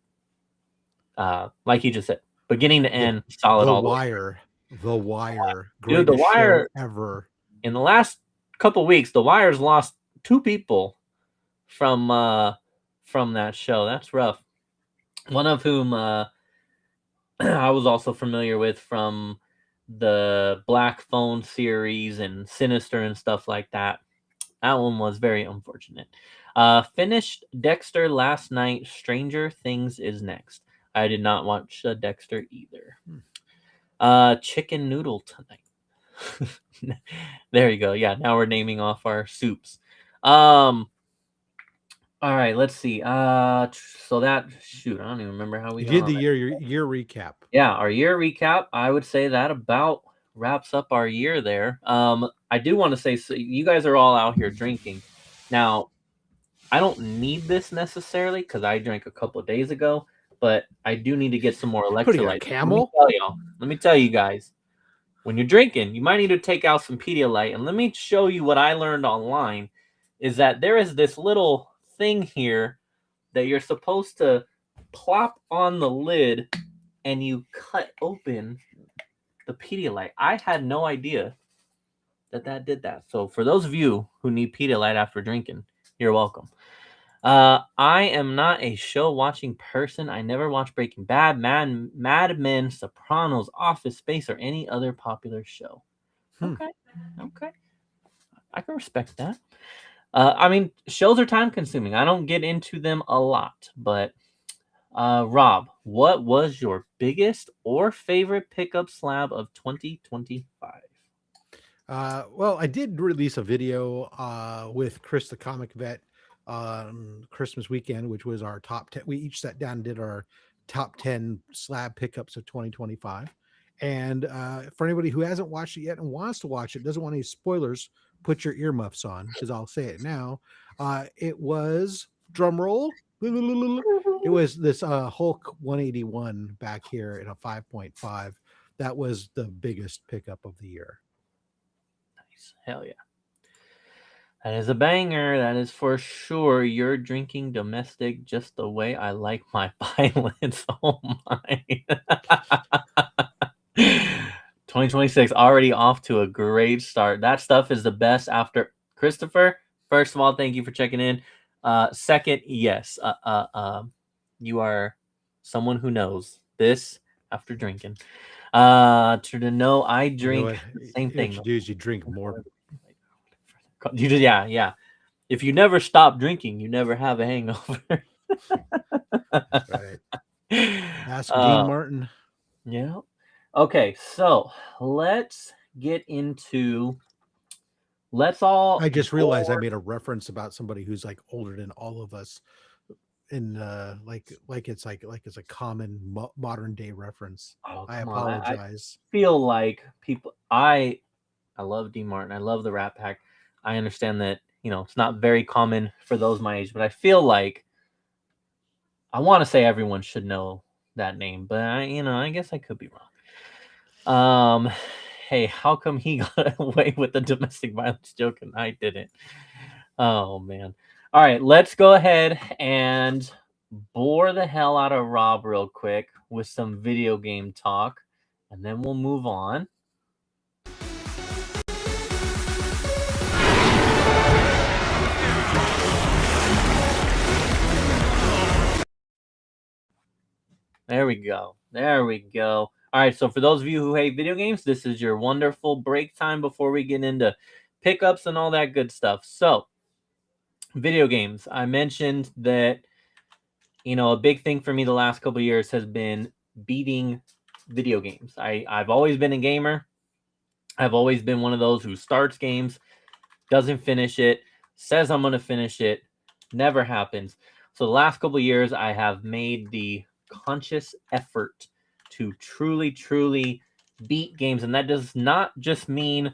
you just said, beginning to the end, solid the all the way. Wire, the Wire, Dude, The greatest show Wire, ever. in the last couple weeks, The Wire's lost two people from that show. That's rough. One of whom I was also familiar with from the Black Phone series and Sinister and stuff like that. That one was very unfortunate. Finished Dexter last night. Stranger Things is next. I did not watch Dexter either. Chicken noodle tonight. There you go. Yeah, now we're naming off our soups. All right, let's see. So that shoot, I don't even remember how we You got did on the that. year recap. Yeah, our year recap. I would say that about wraps up our year there. I do want to say, so you guys are all out here drinking. Now, I don't need this necessarily because I drank a couple of days ago, but I do need to get some more What are you, a electrolytes. camel? Let me tell you guys, when you're drinking, you might need to take out some Pedialyte. And let me show you what I learned online is that there is this little thing here that you're supposed to plop on the lid and you cut open the Pedialyte. I had no idea that did that. So for those of you who need Pedialyte after drinking, you're welcome. I am not a show watching person. I never watch Breaking Bad, Mad Men, Sopranos, Office Space, or any other popular show. Okay, okay, I can respect that. I mean, shows are time consuming. I don't get into them a lot, but Rob, what was your biggest or favorite pickup slab of 2025? Well, I did release a video with Chris the Comic Vet Christmas weekend, which was our top 10. We each sat down and did our top 10 slab pickups of 2025. And for anybody who hasn't watched it yet and wants to watch it, doesn't want any spoilers, put your earmuffs on because I'll say it now. It was, drum roll, it was this Hulk 181 back here in a 5.5. That was the biggest pickup of the year. Nice. Hell yeah. That is a banger. That is for sure. You're drinking domestic just the way I like my violence. Oh my. 2026 already off to a great start. That stuff is the best after Christopher. First of all, thank you for checking in. Second, yes, you are someone who knows this after drinking. To know I You know drink what? the same What thing. you do is you drink more. You just, yeah, yeah. If you never stop drinking, you never have a hangover. Right. Ask Dean Martin. Yeah. Okay, so let's get into. Let's all. I just realized I made a reference about somebody who's like older than all of us, in like it's a common modern day reference. Oh, I come on! I apologize. feel like people. I love Dean Martin. I love the Rat Pack. I understand that it's not very common for those my age, but I feel like I want to say everyone should know that name, but I guess I could be wrong. Hey, how come he got away with the domestic violence joke and I didn't? Oh man. All right, let's go ahead and bore the hell out of Rob real quick with some video game talk, and then we'll move on. There we go. There we go. All right, so for those of you who hate video games, this is your wonderful break time before we get into pickups and all that good stuff. So, video games. I mentioned that a big thing for me the last couple of years has been beating video games. I've always been a gamer. I've always been one of those who starts games, doesn't finish it, says I'm going to finish it, never happens. So the last couple of years, I have made the conscious effort to truly beat games. And that does not just mean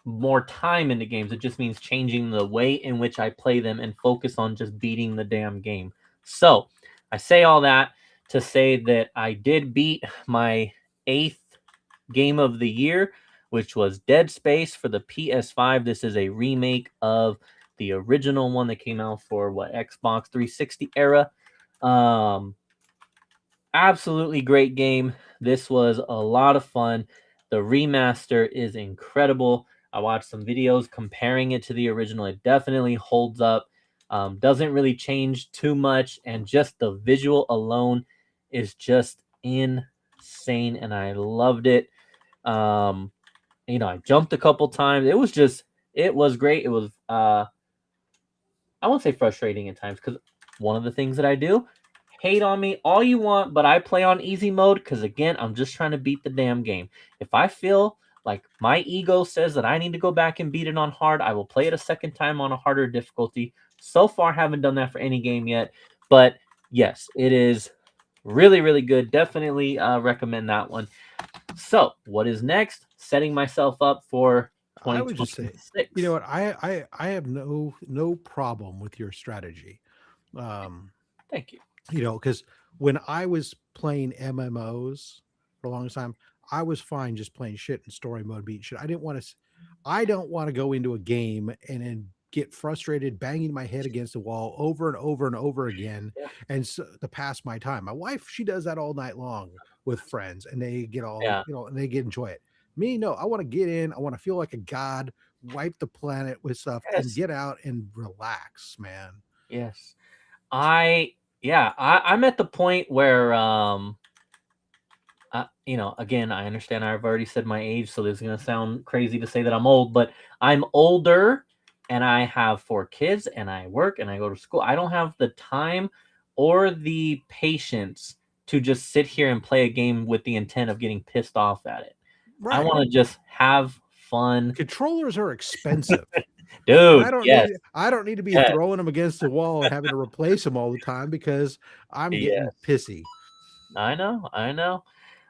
more time into games. It just means changing the way in which I play them and focus on just beating the damn game. So I say all that to say that I did beat my 8th game of the year, which was Dead Space for the PS5. This is a remake of the original one that came out for Xbox 360 era. Absolutely great game. This was a lot of fun. The remaster is incredible. I watched some videos comparing it to the original. It definitely holds up. Doesn't really change too much, and just the visual alone is just insane, and I loved it. I jumped a couple times. It was great. It was I won't say frustrating at times, because one of the things that I do, hate on me all you want, but I play on easy mode because, again, I'm just trying to beat the damn game. If I feel like my ego says that I need to go back and beat it on hard, I will play it a second time on a harder difficulty. So far, haven't done that for any game yet, but yes, it is really good. Definitely recommend that one. So what is next? Setting myself up for I would just say, you 2026. know what, I have no problem with your strategy. Um, Thank you. because when I was playing MMOs for a long time, I was fine just playing shit in story mode, beat shit. I don't want to go into a game and then get frustrated, banging my head against the wall over and over and over again, Yeah. and so, to pass my time. My wife, she does that all night long with friends, and they get all, Yeah. and they get enjoy it. Me, no, I want to get in. I want to feel like a god, wipe the planet with stuff, and Yes. get out and relax, man. Yes. I'm at the point where again, I understand I've already said my age, so this is gonna sound crazy to say that I'm old, but I'm older and I have 4 kids and I work and I go to school. I don't have the time or the patience to just sit here and play a game with the intent of getting pissed off at it. I Right. want to just have fun. Controllers are expensive. And Dude, yes. I don't need to be Yes. throwing them against the wall and having to replace them all the time because I'm getting Yes. pissy. I know. I know.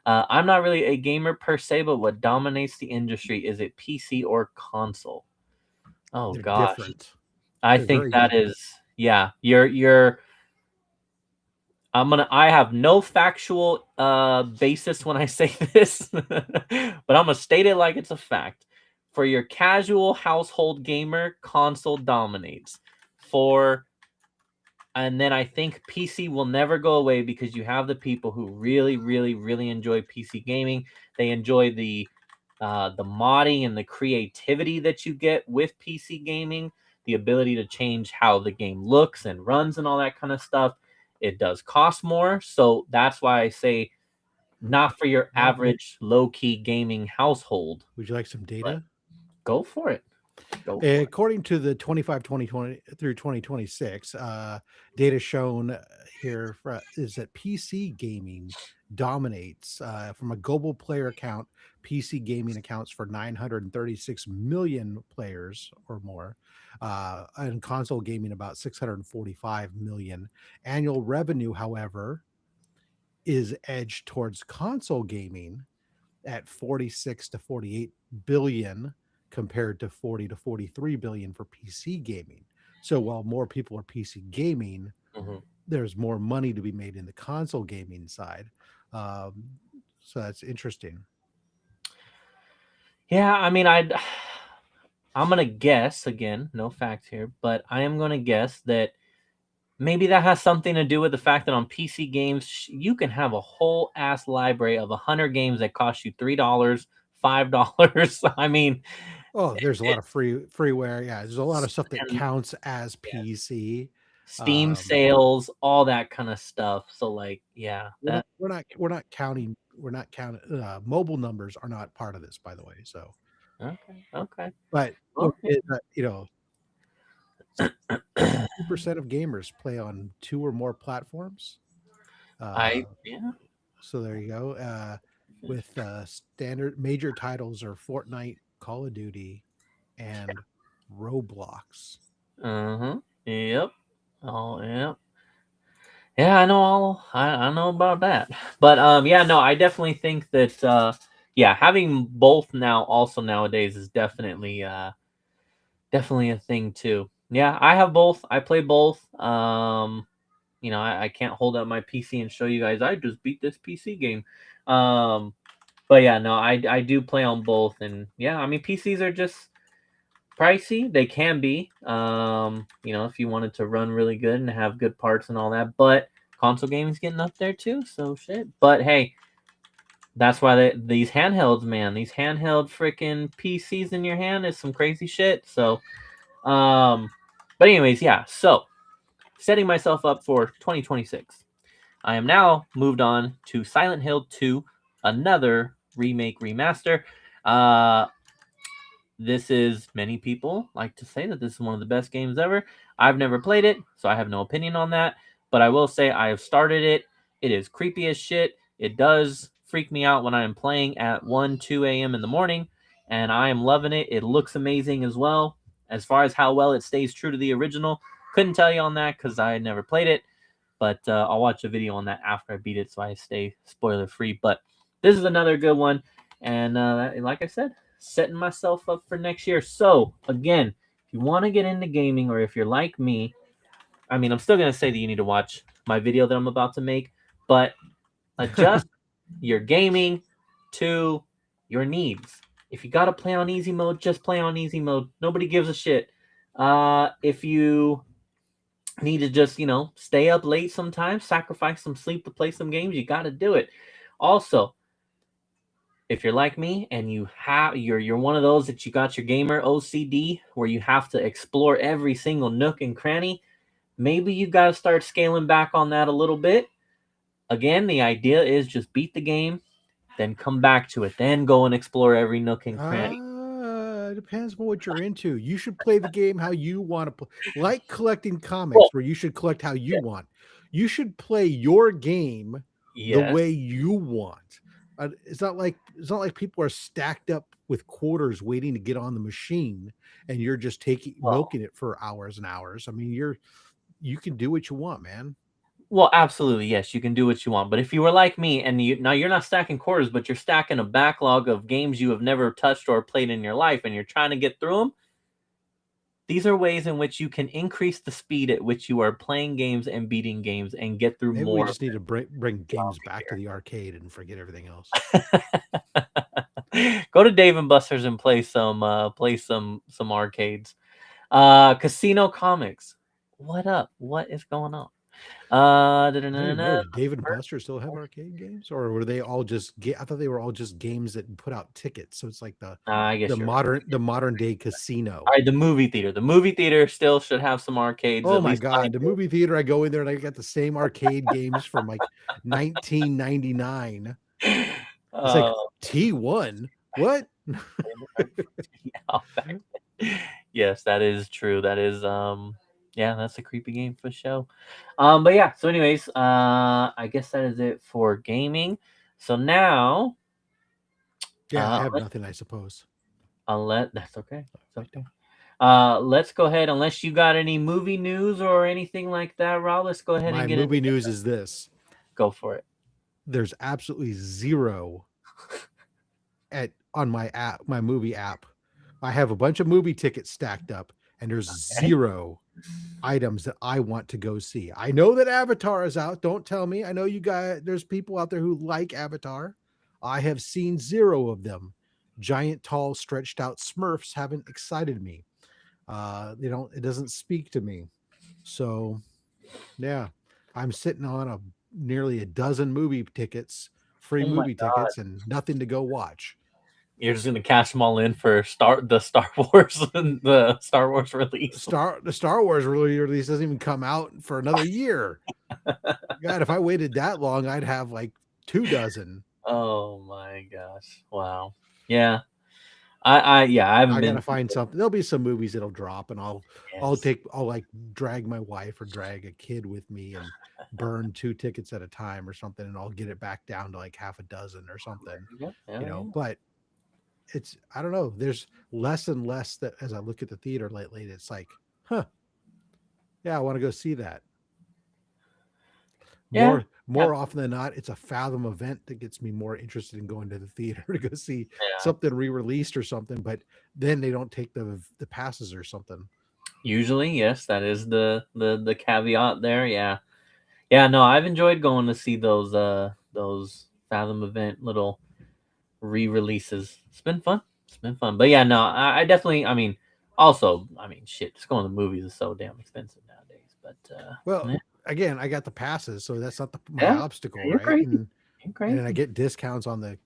I'm not really a gamer per se, but what dominates the industry, is it PC or console? Oh They're gosh. different. I They're think very that different. is, yeah, you're I have no factual basis when I say this, but I'm gonna state it like it's a fact. For your casual household gamer, console dominates. For And then I think PC will never go away, because you have the people who really enjoy PC gaming. They enjoy the modding and the creativity that you get with PC gaming, the ability to change how the game looks and runs and all that kind of stuff. It does cost more, so that's why I say not for your Well, average low-key gaming household. would you like some But data? go for it. Go for it. According to the 2020 through 2026 data shown here is that PC gaming dominates from a global player count. PC gaming accounts for 936 million players or more, and console gaming about 645 million. Annual revenue, however, is edged towards console gaming at 46 to 48 billion compared to 40 to 43 billion for PC gaming. So while more people are PC gaming, Mhm. there's more money to be made in the console gaming side. Um, so that's interesting. Yeah, I mean, I'm gonna guess, again, no facts here, but I am gonna guess that maybe that has something to do with the fact that on PC games you can have a whole ass library of 100 games that cost you $3, $5. I mean, Oh, there's a lot it, of freeware. Yeah, there's a lot of stuff that and counts as yeah, PC. Steam Um, sales, all that kind of stuff. So, like, yeah, that we're not counting mobile numbers are not part of this, by the way. So, okay, okay, but okay. 62% of gamers play on two or more platforms. I Uh, Yeah. So there you go. With standard major titles are Fortnite, Call of Duty, and Roblox. Uh-huh. Yep. Oh, yep. Yeah, I know all I know about that. But yeah, no, I definitely think that yeah, having both now also nowadays is definitely a thing too. Yeah, I have both. I play both. I can't hold up my PC and show you guys I just beat this PC game. Um, but yeah, no, I do play on both, and yeah, I mean PCs are just pricey. They can be, if you wanted to run really good and have good parts and all that. But console gaming's getting up there too, so shit. But hey, that's why these handhelds, man, these handheld freaking PCs in your hand is some crazy shit. So, um, but anyways, yeah. So setting myself up for 2026. I am now moved on to Silent Hill 2, another remake remaster. Uh, this is many people like to say that this is one of the best games ever. I've never played it, so I have no opinion on that. But I will say I have started it. It is creepy as shit. It does freak me out when I am playing at 1, 2 a.m. in the morning, and I am loving it. It looks amazing as well. As far as how well it stays true to the original, couldn't tell you on that because I had never played it. But I'll watch a video on that after I beat it, so I stay spoiler free. But this is another good one, and like I said, setting myself up for next year. So again, if you want to get into gaming, or if you're like me, I mean, I'm still gonna say that you need to watch my video that I'm about to make, but adjust your gaming to your needs. If you gotta play on easy mode, just play on easy mode. Nobody gives a shit. If you need to just stay up late sometimes, sacrifice some sleep to play some games, you got to do it. Also, if you're like me and you're one of those that you got your gamer OCD where you have to explore every single nook and cranny, maybe you got to start scaling back on that a little bit. Again, the idea is just beat the game, then come back to it, then go and explore every nook and cranny. It depends on what you're into. You should play the game how you want to play. Like collecting Well, comics, where you should collect how you want. You should play your game the yes. way you want. It's not like people are stacked up with quarters waiting to get on the machine, and you're just taking Well, milking it for hours and hours. I mean, you can do what you want, man. Well, absolutely, yes, you can do what you want. But if you were like me and now you're not stacking quarters, but you're stacking a backlog of games you have never touched or played in your life, and you're trying to get through them, these are ways in which you can increase the speed at which you are playing games and beating games and get through Maybe we more of just need to bring games back to the arcade and forget everything else. it. Go to Dave and Buster's and play some arcades. Casino Comics. What up? What is going on? I don't even know. Da-da-da-da-da. Did Dave and Buster still have arcade games, or were they all just? I thought they were all just games that put out tickets. So it's like the I the guess you're right. modern the modern day casino. All right, the movie theater. The movie theater still should have some arcades, Oh at my least mine god, the do. movie theater! I go in there and I got the same arcade games from like 1999. It's like Oh, T1. What? yeah, yes, that is true. That is yeah, that's a creepy game for sure. But yeah, so anyways, I guess that is it for gaming. So now Yeah, I have let's nothing. I suppose that's okay. It's okay. Let's go ahead, unless you got any movie news or anything like that, Rob, let's go ahead my and get into movie news is this: go for it. there's absolutely zero at on my app, my movie app. I have a bunch of movie tickets stacked up, and there's Okay. zero items that I want to go see. I know that Avatar is out. Don't tell me. I know you guys, there's people out there who like Avatar. I have seen zero of them. Giant, tall, stretched out Smurfs haven't excited me. It doesn't speak to me. So, yeah, I'm sitting on nearly a dozen movie tickets, free Oh my movie god. tickets, and nothing to go watch. You're just gonna cash them all in for Star Wars and the Star Wars release. The Star Wars release doesn't even come out for another year. God, if I waited that long, I'd have like 2 dozen. Oh my gosh. Wow. Yeah. I haven't I been gotta to find the something. There'll be some movies that'll drop, and yes. I'll like drag my wife or drag a kid with me and burn 2 tickets at a time or something, and I'll get it back down to like half a dozen or something, Yeah, you hell know. yeah. But it's I don't know. There's less and less that as I look at the theater lately, it's like, huh, yeah, I want to go see that. Yeah, yeah, More often than not, it's a Fathom event that gets me more interested in going to the theater to go see yeah. something re-released or something. But then they don't take the passes or something. Usually, yes, that is the caveat there. Yeah. Yeah, no, I've enjoyed going to see those Fathom event little re-releases. It's been fun. It's been fun. But yeah, no, I definitely I mean also, I mean shit, just going to the movies is so damn expensive nowadays. But Well, yeah. again, I got the passes, so that's not my Yeah, obstacle, you're right? crazy. You're And then I crazy. get discounts on the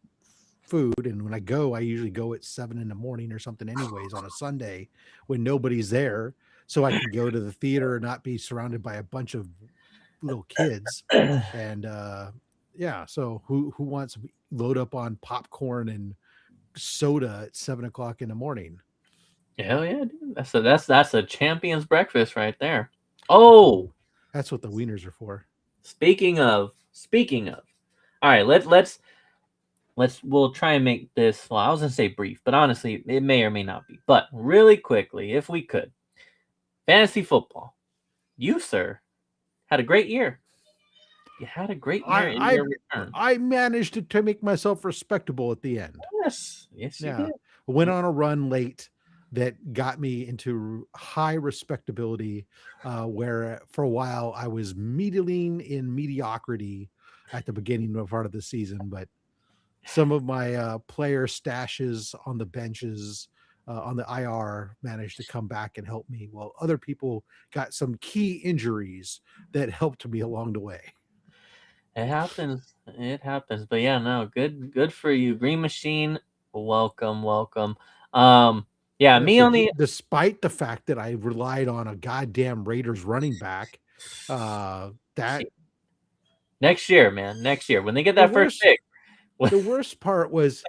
food. And when I go, I usually go at 7 in the morning or something, anyways, on a Sunday when nobody's there, so I can go to the theater and not be surrounded by a bunch of little kids. And yeah, so who wants to load up on popcorn and soda at 7 o'clock in the morning? Hell yeah, dude. That's a champion's breakfast right there. Oh, That's what the wieners are for. speaking of. All right, we'll try and make this, well, I was gonna say brief, but honestly, it may or may not be. But really quickly, if we could. Fantasy football. You, sir, had a great year. You had a great year in I your return. I managed to make myself respectable at the end. Yes. Yes, you Yeah. did. I went on a run late that got me into high respectability, where for a while I was meddling in mediocrity at the beginning of part of the season. But some of my player stashes on the benches, on the IR, managed to come back and help me, while other people got some key injuries that helped me along the way. It happens. It happens. But yeah, no, good for you. Green Machine, welcome, welcome. Um, yeah, Yeah, me so on the despite the fact that I relied on a goddamn Raiders running back, that shit. Next year, man. Next year. When they get the that first worst pick. the worst part was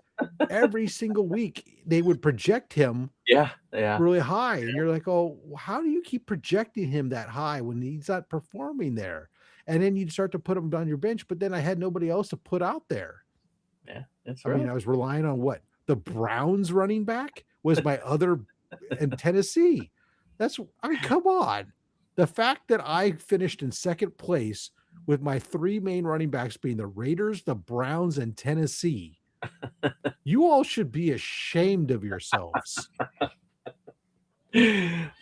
every single week they would project him Yeah, yeah. really high, and you're like, oh, how do you keep projecting him that high when he's not performing there? And then you'd start to put him on your bench, but then I had nobody else to put out there. Yeah, it's I mean, rough. I was relying on what the Browns running back was my other in Tennessee. That's I mean, come on. The fact that I finished in second place with my three main running backs being the Raiders, the Browns, and Tennessee. You all should be ashamed of yourselves.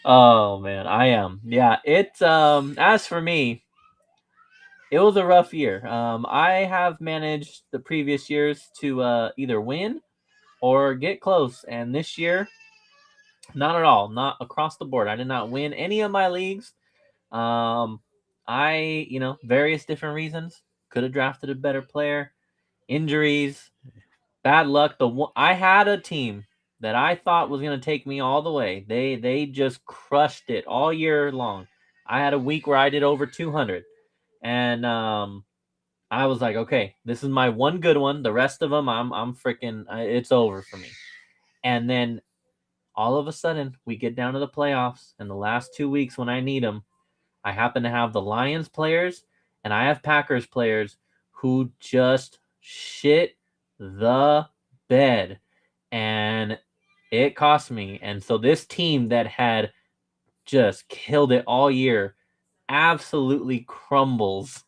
Oh man, I am. Yeah, it as for me, it was a rough year. I have managed the previous years to either win or get close, and this year, not at all. Not across the board. I did not win any of my leagues. Um, various different reasons. Could have drafted a better player. Injuries, bad luck. I had a team that I thought was gonna take me all the way. They just crushed it all year long. I had a week where I did over 200, and I was like, okay, this is my one good one. The rest of them, I'm freaking. It's over for me. And then all of a sudden, we get down to the playoffs, and the last 2 weeks when I need them, I happen to have the Lions players and I have Packers players who just shit the bed. And it cost me. And so this team that had just killed it all year absolutely crumbles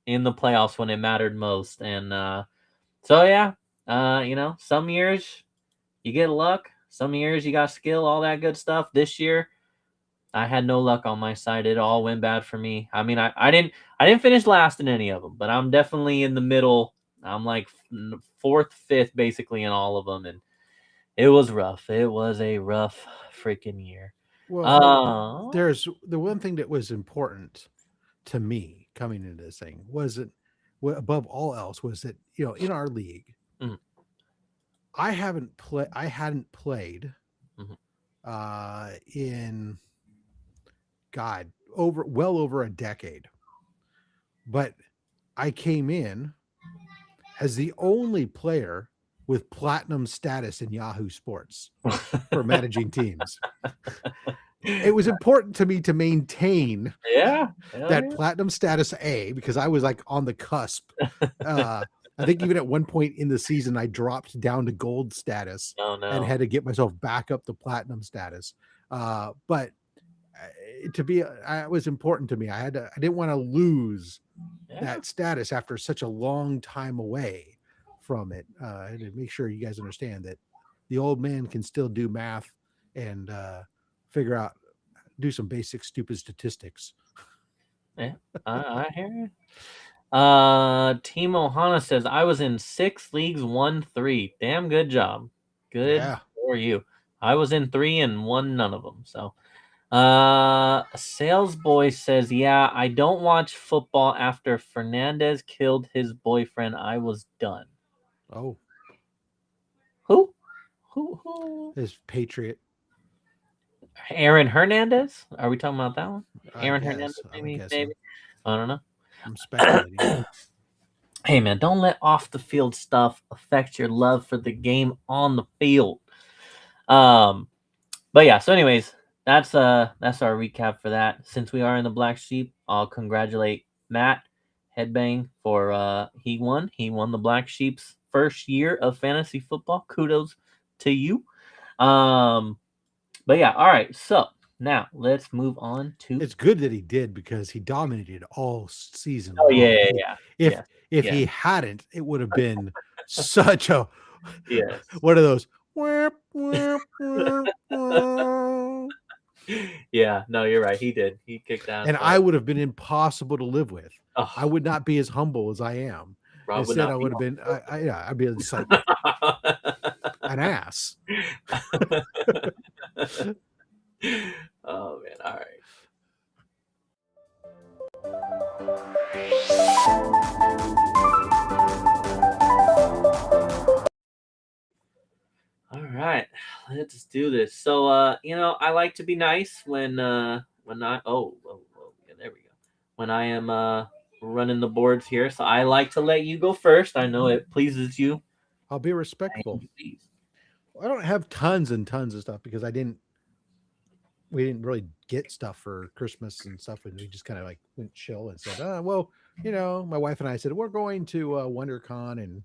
in the playoffs when it mattered most. And so, yeah, some years you get luck, some years you got skill, all that good stuff. This year, I had no luck on my side. It all went bad for me. I mean, I didn't finish last in any of them, but I'm definitely in the middle. I'm like fourth, fifth, basically in all of them, and it was rough. It was a rough freaking year. Well, Uh, there's the one thing that was important to me coming into this thing was that above all else was that, in our league, mhm, I hadn't played mhm. in God over a decade. But I came in as the only player with platinum status in Yahoo Sports for managing teams. It was important to me to maintain Yeah. that platinum status A, because I was like on the cusp. I think even at one point in the season, I dropped down to gold status Oh and no. had to get myself back up to platinum status. But to be, it was important to me. I didn't want to lose Yeah. that status after such a long time away from it. To make sure you guys understand that the old man can still do math and figure out, do some basic stupid statistics. Yeah. I hear you. Timo Hana says, I was in 6 leagues, won 3. Damn good job. Good Yeah. for you. I was in 3 and won none of them. So, Sales Boy says, yeah, I don't watch football after Fernandez killed his boyfriend. I was done. Oh, Who? Who? his Patriot. Aaron Hernandez? Are we talking about that one? I Aaron guess. Hernandez, I would guess maybe? so. I don't know. I'm speculating. Hey man, don't let off the field stuff affect your love for the game on the field. But yeah, so anyways, that's our recap for that. Since we are in the black sheep, I'll congratulate Matt Headbang for he won. He won the black sheep's first year of fantasy football. Kudos to you. But yeah, all right. So now let's move on to. It's good that he did, because he dominated all season Oh long. yeah. If he hadn't, it would have been such a Yes. one of those. Yeah, no, you're right. He did. He kicked ass. And I would have been impossible to live with. Oh, I would not be as humble as I am. Rob would Instead, not I be would have been. I'd be just like an ass. Oh man, all right. All right, let's do this. So, I like to be nice when I yeah, there we go. When I am running the boards here, so I like to let you go first. I know it pleases you. I'll be respectful. I don't have tons and tons of stuff, because we didn't really get stuff for Christmas and stuff, and we just kind of like went chill and said, well, my wife and I said we're going to WonderCon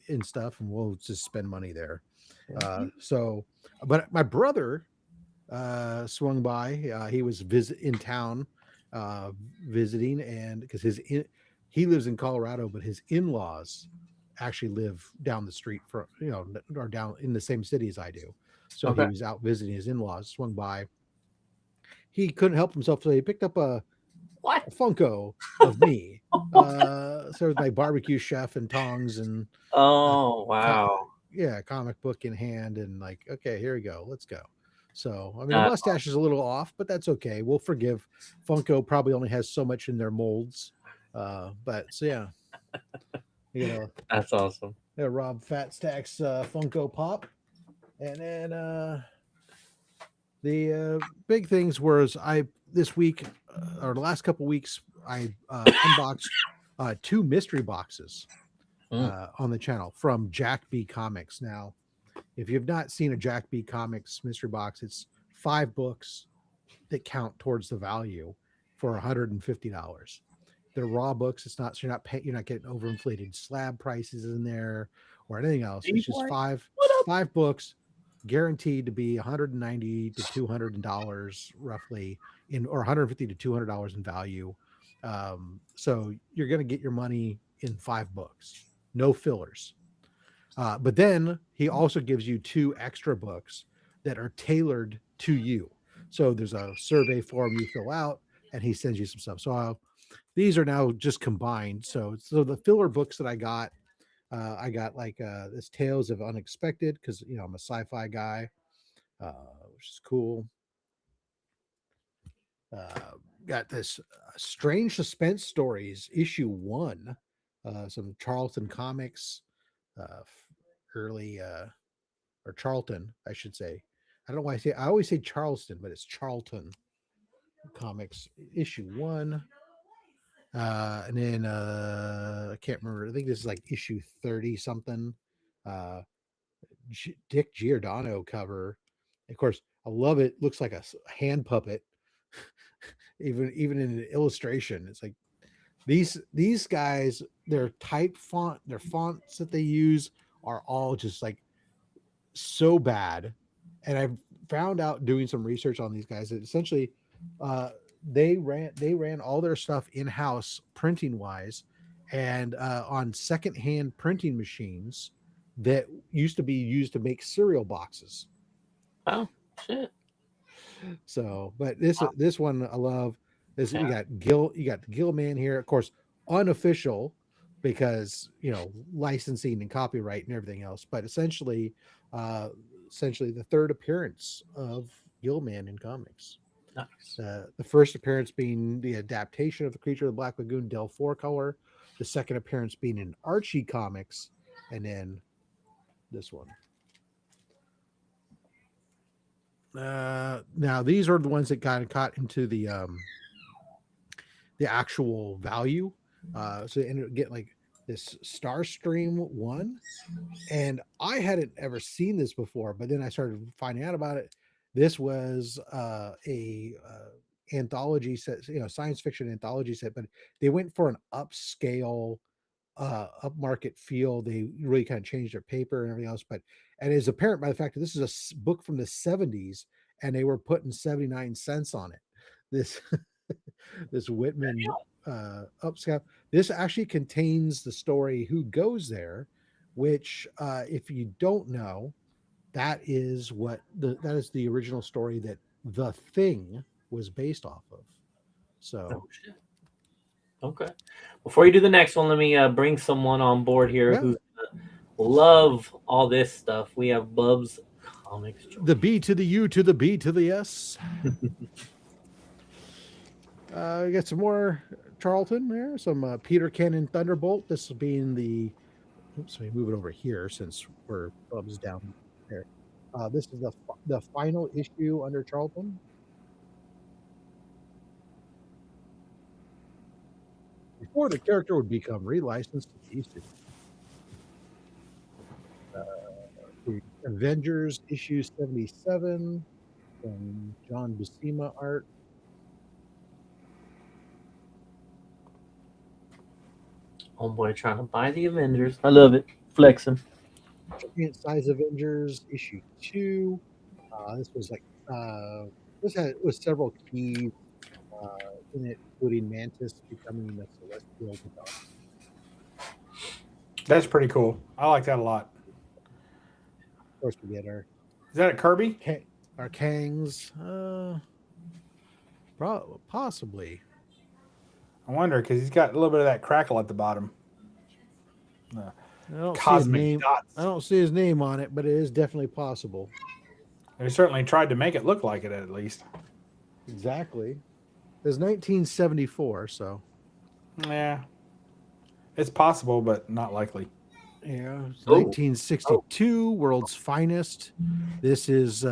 and stuff, and we'll just spend money there. But my brother swung by. He was in town visiting, and because he lives in Colorado, but his in-laws actually live down the street from, or down in the same city as I do. So he was out visiting his in-laws, swung by. He couldn't help himself, so he picked up a Funko of me. So with my barbecue chef and tongs and wow. comic book in hand, and like, okay, here we go, let's go. So I mean, the mustache is a little off, but that's okay. We'll forgive. Funko probably only has so much in their molds, but so yeah, that's awesome. Yeah, Rob FatStax Funko Pop, and then the big things was this week or the last couple weeks I unboxed 2 mystery boxes on the channel from Jack B Comics. Now, if you've not seen a Jack B Comics mystery box, it's 5 books that count towards the value for $150. They're raw books. It's not, so you're not getting overinflated slab prices in there or anything else. It's just 5 books guaranteed to be $190 to $200 roughly or $150 to $200 in value. So you're going to get your money in 5 books, no fillers. But then he also gives you 2 extra books that are tailored to you. So there's a survey form you fill out, and he sends you some stuff. So these are now just combined. So the filler books that I got like this Tales of Unexpected, because I'm a sci-fi guy, which is cool. Got this Strange Suspense Stories issue 1, some Charlton Comics, early or Charlton, I should say. I don't know why I always say Charleston, but it's Charlton Comics issue 1. And then I can't remember. I think this is like issue 30 something. uh, Dick Giordano cover. Of course, I love it. Looks like a hand puppet, even in an illustration. It's like these guys, their type font, their fonts that they use are all just like so bad. And I've found out doing some research on these guys that essentially uh, they ran all their stuff in house printing wise, and on secondhand printing machines that used to be used to make cereal boxes. Oh shit. So, but this one I love. This Yeah. you got the Gill man here, of course, unofficial because licensing and copyright and everything else. But uh, essentially the third appearance of Gillman in comics. Nice. The first appearance being the adaptation of the Creature of the Black Lagoon Del 4 color, the second appearance being in Archie comics, and then this one. Now these are the ones that got caught into the actual value. So they ended up getting like this Starstream one, and I hadn't ever seen this before, but then I started finding out about it. This was a anthology set, science fiction anthology set, but they went for an upscale, upmarket feel. They really kind of changed their paper and everything else, but and it's apparent by the fact that this is a book from the 70s, and they were putting 79 cents on it. This this Whitman upscale. This actually contains the story Who Goes There, which if you don't know, that is the original story that The Thing was based off of. Oh So shit. Okay. Before you do the next one, let me bring someone on board here yeah, who's gonna love all this stuff. We have Bub's Comics. the B to the U to the B to the S. We got some more Charlton there, some Peter Cannon Thunderbolt. This being the oops, let me move it over here since we're Bub's down there. This is the final issue under Charlton. Before the character would become relicensed to DC. The Avengers issue 77 from John Buscema art. Homeboy trying to buy the Avengers. I love it. Flexing. Giant Size Avengers issue 2. This was like this was several keys in it, including Mantis becoming a celestial god. That's pretty cool. I like that a lot. Of course, we get Is that a Kirby? our Kangs. Possibly. I wonder because he's got a little bit of that crackle at the bottom. I don't see his Cosmic name. dots. I don't see his name on it, but it is definitely possible. They certainly tried to make it look like it at least. Exactly. It was 1974, so Yeah, it's possible, but not likely. yeah. Oh. 1962, World's Finest. This is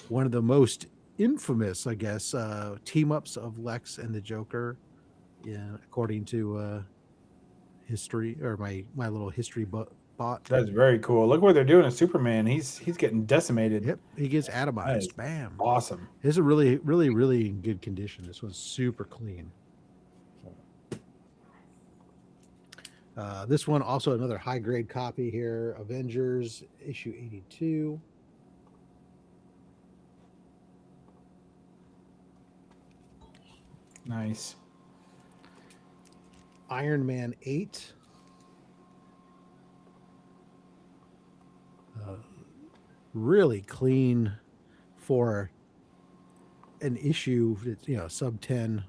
one of the most infamous, I guess, team ups of Lex and the Joker. Yeah, according to history or my little history bot. That's very cool. Look what they're doing to Superman. He's getting decimated. Yep, he gets That is atomized. Bam. awesome. This is really, really, really in good condition. This one's super clean. This one also another high grade copy here. Avengers issue 82. Nice. Iron Man 8. Really clean for an issue that's sub 10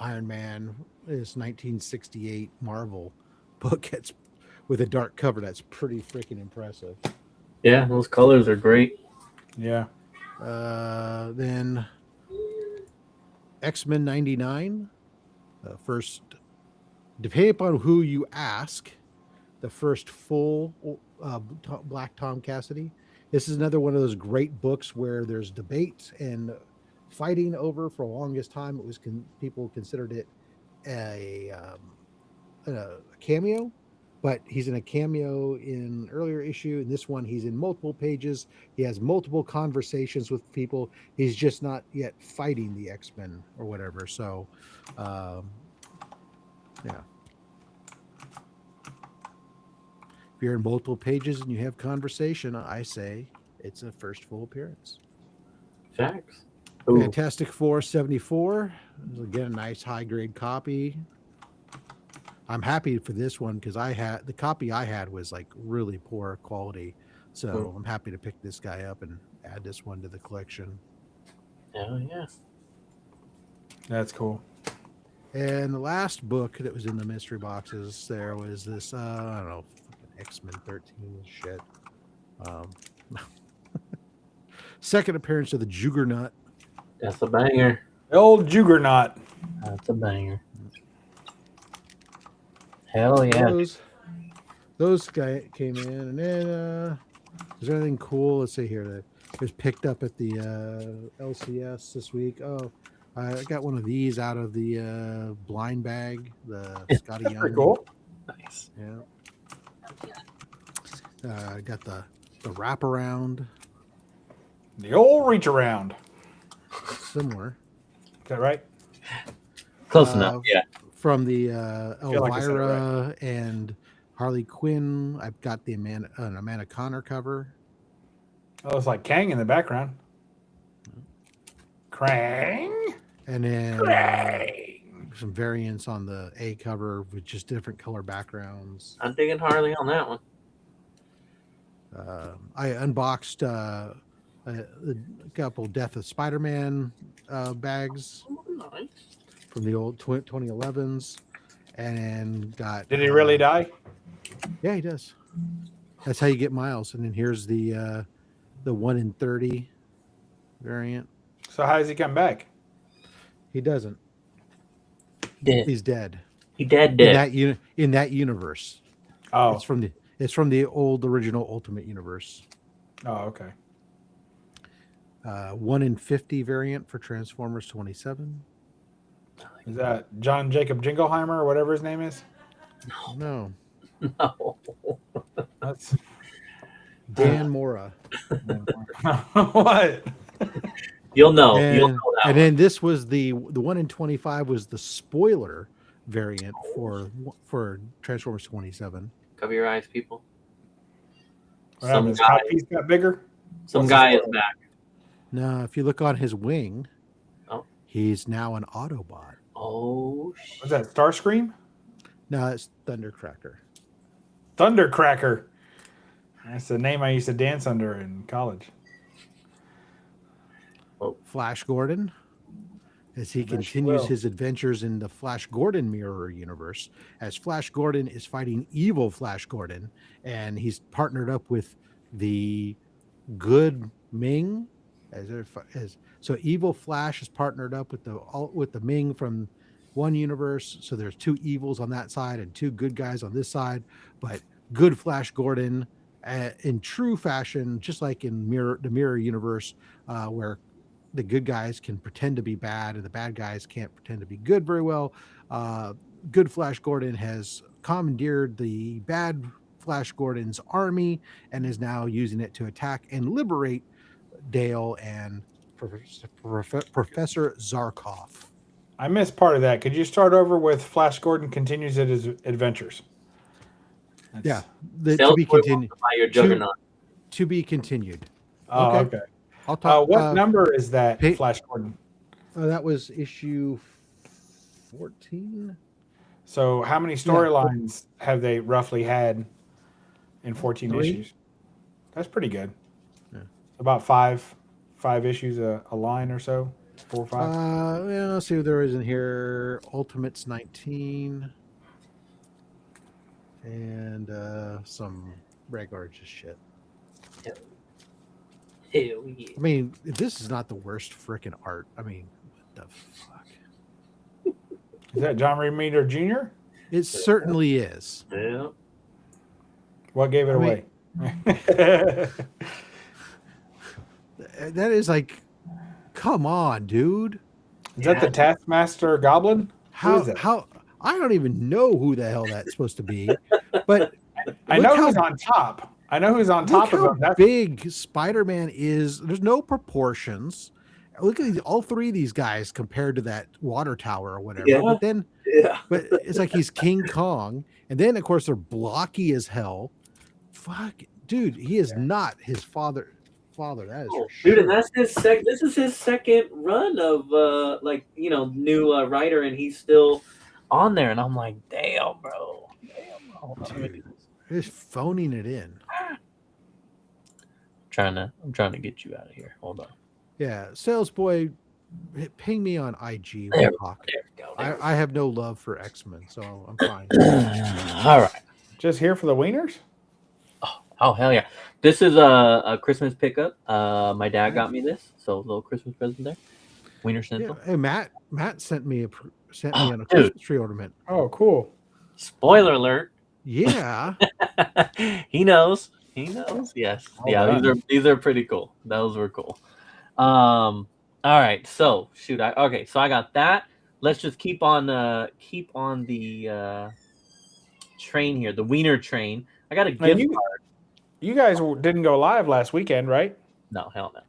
Iron Man is 1968 Marvel book. It's with a dark cover. That's pretty freaking impressive. Yeah, those colors are great. Yeah. Then X-Men 99. First, depending upon who you ask, the first full Black Tom Cassidy. This is another one of those great books where there's debate and fighting over. For the longest time, it was people considered it a cameo, but he's in a cameo in earlier issue. In this one, he's in multiple pages. He has multiple conversations with people. He's just not yet fighting the X-Men or whatever. So, yeah. If you're in multiple pages and you have conversation, I say it's a first full appearance. Facts. Ooh. Fantastic Four 74. Again, a nice high grade copy. I'm happy for this one because the copy I had was like really poor quality. So I'm happy to pick this guy up and add this one to the collection. Hell yeah. That's cool. And the last book that was in the mystery boxes there was this, I don't know, X-Men 13 shit. Second appearance of the Juggernaut. That's a banger. The old Juggernaut. That's a banger. Hell yeah. Those guy came in, and then is there anything cool? Let's see here. That was picked up at the LCS this week. Oh, I got one of these out of the blind bag. The Scotty Young. Pretty cool. Nice. Yeah. I got the wraparound. The old reach around. Similar. Is that right? Close enough. Yeah. From the feel like I said it Elvira and Harley Quinn. I've got the Amanda Connor cover. Oh, it's like Kang in the background. Krang. And then Krang. some variants on the A cover with just different color backgrounds. I'm digging Harley on that one. I unboxed a couple Death of Spider-Man bags Nice. from the old 2011s, and got. Did he really die? Yeah, he does. That's how you get Miles. And then here's the 1 in 30 variant. So how does he come back? He doesn't. Dead. He's dead. He dead. In that universe. Oh. It's from the old original Ultimate Universe. Oh, okay. 1 in 50 variant for Transformers 27. Is that John Jacob Jingleheimer or whatever his name is? No. No. That's Dan Mora. what? You'll know. And, You'll know that and one. then this was the 1 in 25 was the spoiler variant for Transformers 27. Cover your eyes, people. What happened? His top piece got bigger? Some What's guy his is back. Now, if you look on his wing, he's now an Autobot. Oh, shit. What's that? Starscream? No, it's Thundercracker. Thundercracker. That's the name I used to dance under in college. Flash Gordon, as he I bet you continues will. his adventures in the Flash Gordon mirror universe, as Flash Gordon is fighting evil Flash Gordon, and he's partnered up with the good Ming. So evil Flash is partnered up with the Ming from one universe. So there's two evils on that side and two good guys on this side. But good Flash Gordon, in true fashion, just like in the mirror universe, where the good guys can pretend to be bad and the bad guys can't pretend to be good very well. Good Flash Gordon has commandeered the bad Flash Gordon's army and is now using it to attack and liberate Dale and Professor Zarkov. I missed part of that. Could you start over with Flash Gordon continues his adventures? Yeah, To be continued. Your Juggernaut. To be continued. Oh, okay. I'll talk. What number is that, Flash Gordon? That was issue 14. So how many storylines have they roughly had in 14 3 issues? That's pretty good. Yeah. About five issues a line or so. 4 or 5. Let's see what there is in here. Ultimates 19. And some regular just shit. Hell yeah. I mean, this is not the worst freaking art. I mean, what the fuck? Is that John Romita Jr.? It certainly is. Yeah. What gave it away? That is like, come on, dude. Is that the Taskmaster Goblin? Who is that? How I don't even know who the hell that's supposed to be, But I look know how- who's on top. I know who's on look top of how him. That's big Spider-Man is. There's no proportions. Look at all three of these guys compared to that water tower or whatever. Yeah. But it's like he's King Kong, and then of course they're blocky as hell. Fuck, dude, he is not his father. That is for Dude, sure. and that's his this is his second run of new writer, and he's still on there, and I'm like, damn, bro. Hold on, let me do Dude, this. he's phoning it in. I'm trying to get you out of here. Hold on. Yeah, sales boy, ping me on IG. There We'll talk. we go. I have no love for X-Men, so I'm fine. All right. just here for the wieners. Oh hell yeah! This is a Christmas pickup. My dad got me this, so a little Christmas present there. Wiener Yeah, Schnitzel. hey, Matt sent me on a Dude. Christmas tree ornament. Oh, cool. Spoiler alert. Yeah, He knows. He knows. Yes. All Yeah. done. These are pretty cool. Those were cool. All right. So shoot. Okay. So I got that. Let's just keep on the train here. The Wiener train. I got a Now, gift you, card. you guys didn't go live last weekend, right? No, hell no.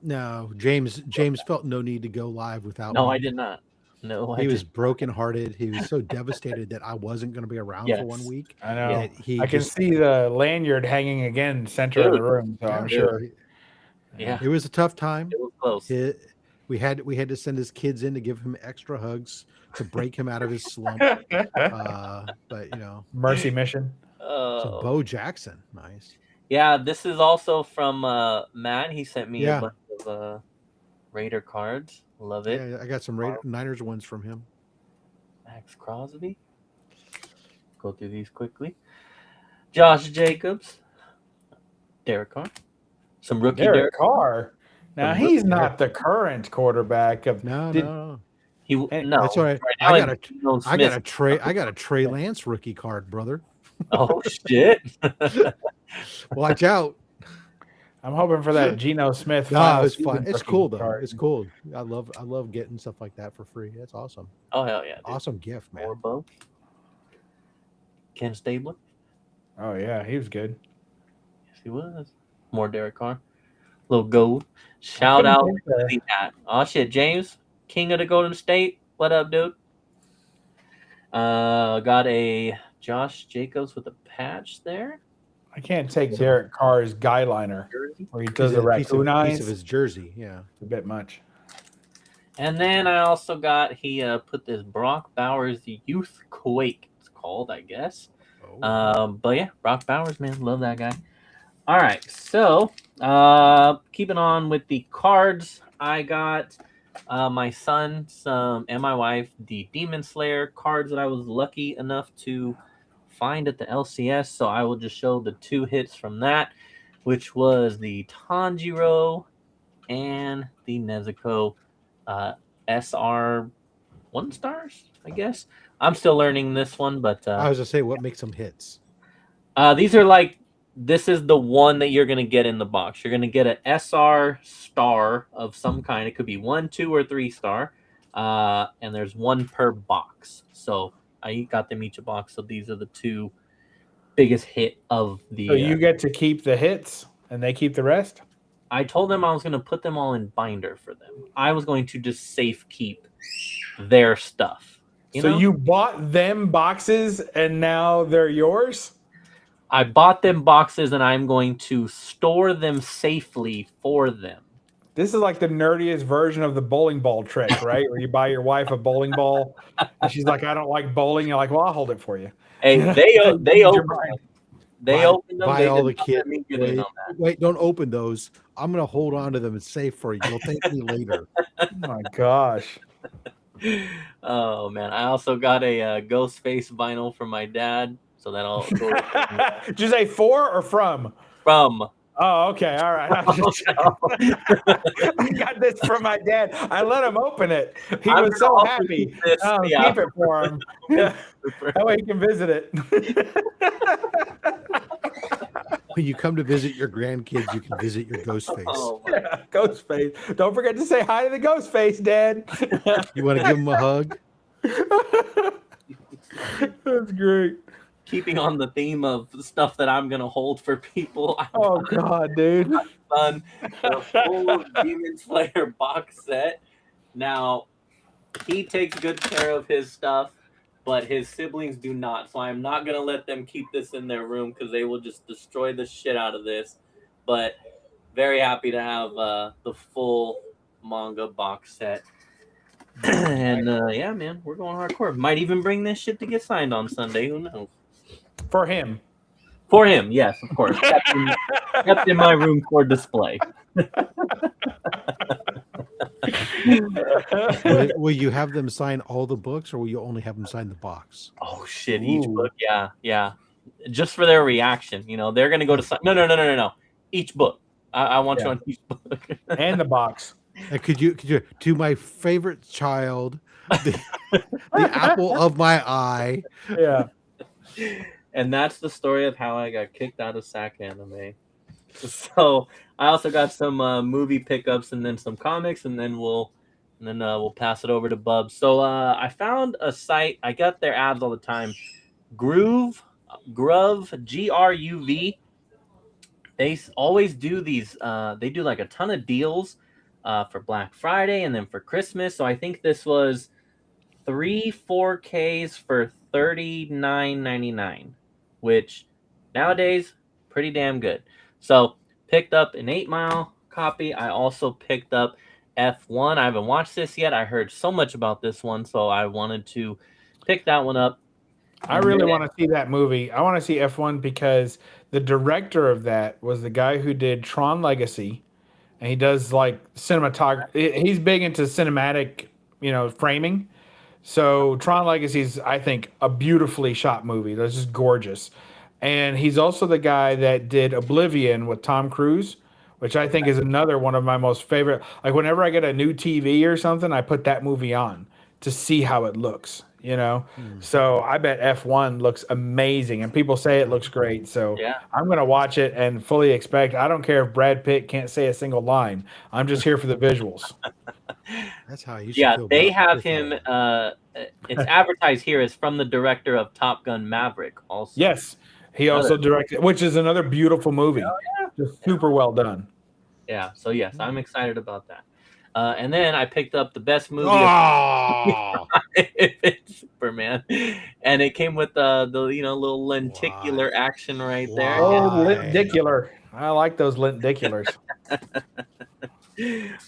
no, James felt no need to go live without No, me. I did not. No, He I was did. brokenhearted. He was so devastated that I wasn't going to be around for 1 Yes. week. I know. that he I can just- see the lanyard hanging again, center of the Dude. room. So I'm Yeah, sure. Yeah. It was a tough time. It was close. We had to send his kids in to give him extra hugs to break him out of his slump. But Mercy mission. so Bo Jackson, nice. Yeah, this is also from Matt. He sent me Yeah. a bunch of Raider cards. Love it. Yeah, I got some Niners ones from him. Max Crosby. Go through these quickly. Josh Jacobs. Derek Carr. Some rookie Derek Carr. Now Some he's rookie not the current quarterback of. No, Did- no. He Hey, no. That's all right. now I it's got Geno I got Smith. I got a Trey Lance rookie card, brother. Oh shit. Watch out. I'm hoping for that Geno Smith. No, final it's season fun. It's rookie cool though. card. It's cool. I love getting stuff like that for free. That's awesome. Oh hell yeah. Dude. Awesome gift, man. More Bo. Ken Stabler. Oh yeah, he was good. Yes, he was. More Derek Carr. Little gold. Shout out to the hat. Oh shit, James, King of the Golden State. What up, dude? Got a Josh Jacobs with a patch there. I can't take Derek Carr's guy liner Jersey. where he does Piece the of- piece raccoon of eyes. his jersey. Yeah. It's a bit much. And then I also got he put this Brock Bowers Youth Quake. It's called, I guess. Oh. But yeah, Brock Bowers, man, love that guy. All right, so keeping on with the cards, I got my son and my wife the Demon Slayer cards that I was lucky enough to find at the LCS. So I will just show the two hits from that, which was the Tanjiro and the Nezuko SR 1 stars, I guess. I'm still learning this one, but I was gonna say, what makes them hits? these are like, this is the one that you're gonna get in the box. You're gonna get an SR star of some kind. It could be 1, 2, or 3 star, and there's one per box. So I got them each a box. So these are the two biggest hit of the. So you get to keep the hits, and they keep the rest. I told them I was gonna put them all in binder for them. I was going to just safe keep their stuff. So know? you bought them boxes, and now they're yours. I bought them boxes and I'm going to store them safely for them. This is like the nerdiest version of the bowling ball trick, right? Where you buy your wife a bowling ball, and she's like, "I don't like bowling." You're like, "Well, I'll hold it for you." Hey, they opened them. They opened them. Buy They all did the not kids. let me get in on that. Wait, don't open those. I'm gonna hold on to them and save for you. You'll thank me later. Oh my gosh! Oh man, I also got a Ghostface vinyl from my dad, so that'll go Did you say for or from? from. Oh, okay, all right. I got this from my dad. I let him open it. He I'm was gonna so also happy. keep this, yeah. Keep it for him. That way he can visit it. When you come to visit your grandkids, you can visit your ghost face. Oh, my. Yeah, ghost face. Don't forget to say hi to the ghost face, Dad. You want to give them a hug? That's great. keeping on the theme of stuff that I'm gonna hold for people. Oh God, dude. Done the full Demon Slayer box set. Now he takes good care of his stuff, but his siblings do not. So I'm not gonna let them keep this in their room because they will just destroy the shit out of this. But very happy to have the full manga box set. And yeah, man, we're going hardcore. Might even bring this shit to get signed on Sunday. Who knows? For him. For him, yes, of course. Kept in my room for display. Will you have them sign all the books, or will you only have them sign the box? Oh shit! Each book, yeah. Just for their reaction, they're gonna go to no. Each book. I want you on each book. And the box. And could you to my favorite child, the apple of my eye? Yeah. And that's the story of how I got kicked out of SAC Anime. So I also got some movie pickups and then some comics, and then we'll pass it over to Bub. So I found a site. I got their ads all the time. Gruv, GRUV. They always do these. They do like a ton of deals for Black Friday and then for Christmas. So I think this was 3 4Ks for $39.99, which nowadays pretty damn good. So picked up an 8 Mile copy. I also picked up F1. I haven't watched this yet. I heard so much about this one, so I wanted to pick that one up. I really want to see that movie. I want to see F1 because the director of that was the guy who did Tron Legacy, and he does like cinematography. He's big into cinematic, framing. So Tron Legacy is, I think, a beautifully shot movie. That's just gorgeous. And he's also the guy that did Oblivion with Tom Cruise, which I think is another one of my most favorite. Like whenever I get a new TV or something, I put that movie on to see how it looks, So I bet F1 looks amazing, and people say it looks great. So I'm going to watch it and fully expect. I don't care if Brad Pitt can't say a single line. I'm just here for the visuals. That's how you should feel. They have him. It's advertised here as from the director of Top Gun Maverick. Also, yes, he also directed, which is another beautiful movie. Just super well done. Yeah. So yes, I'm excited about that. And then I picked up the best movie of Superman, and it came with the little lenticular action right there. Oh, lenticular! I like those lenticulars.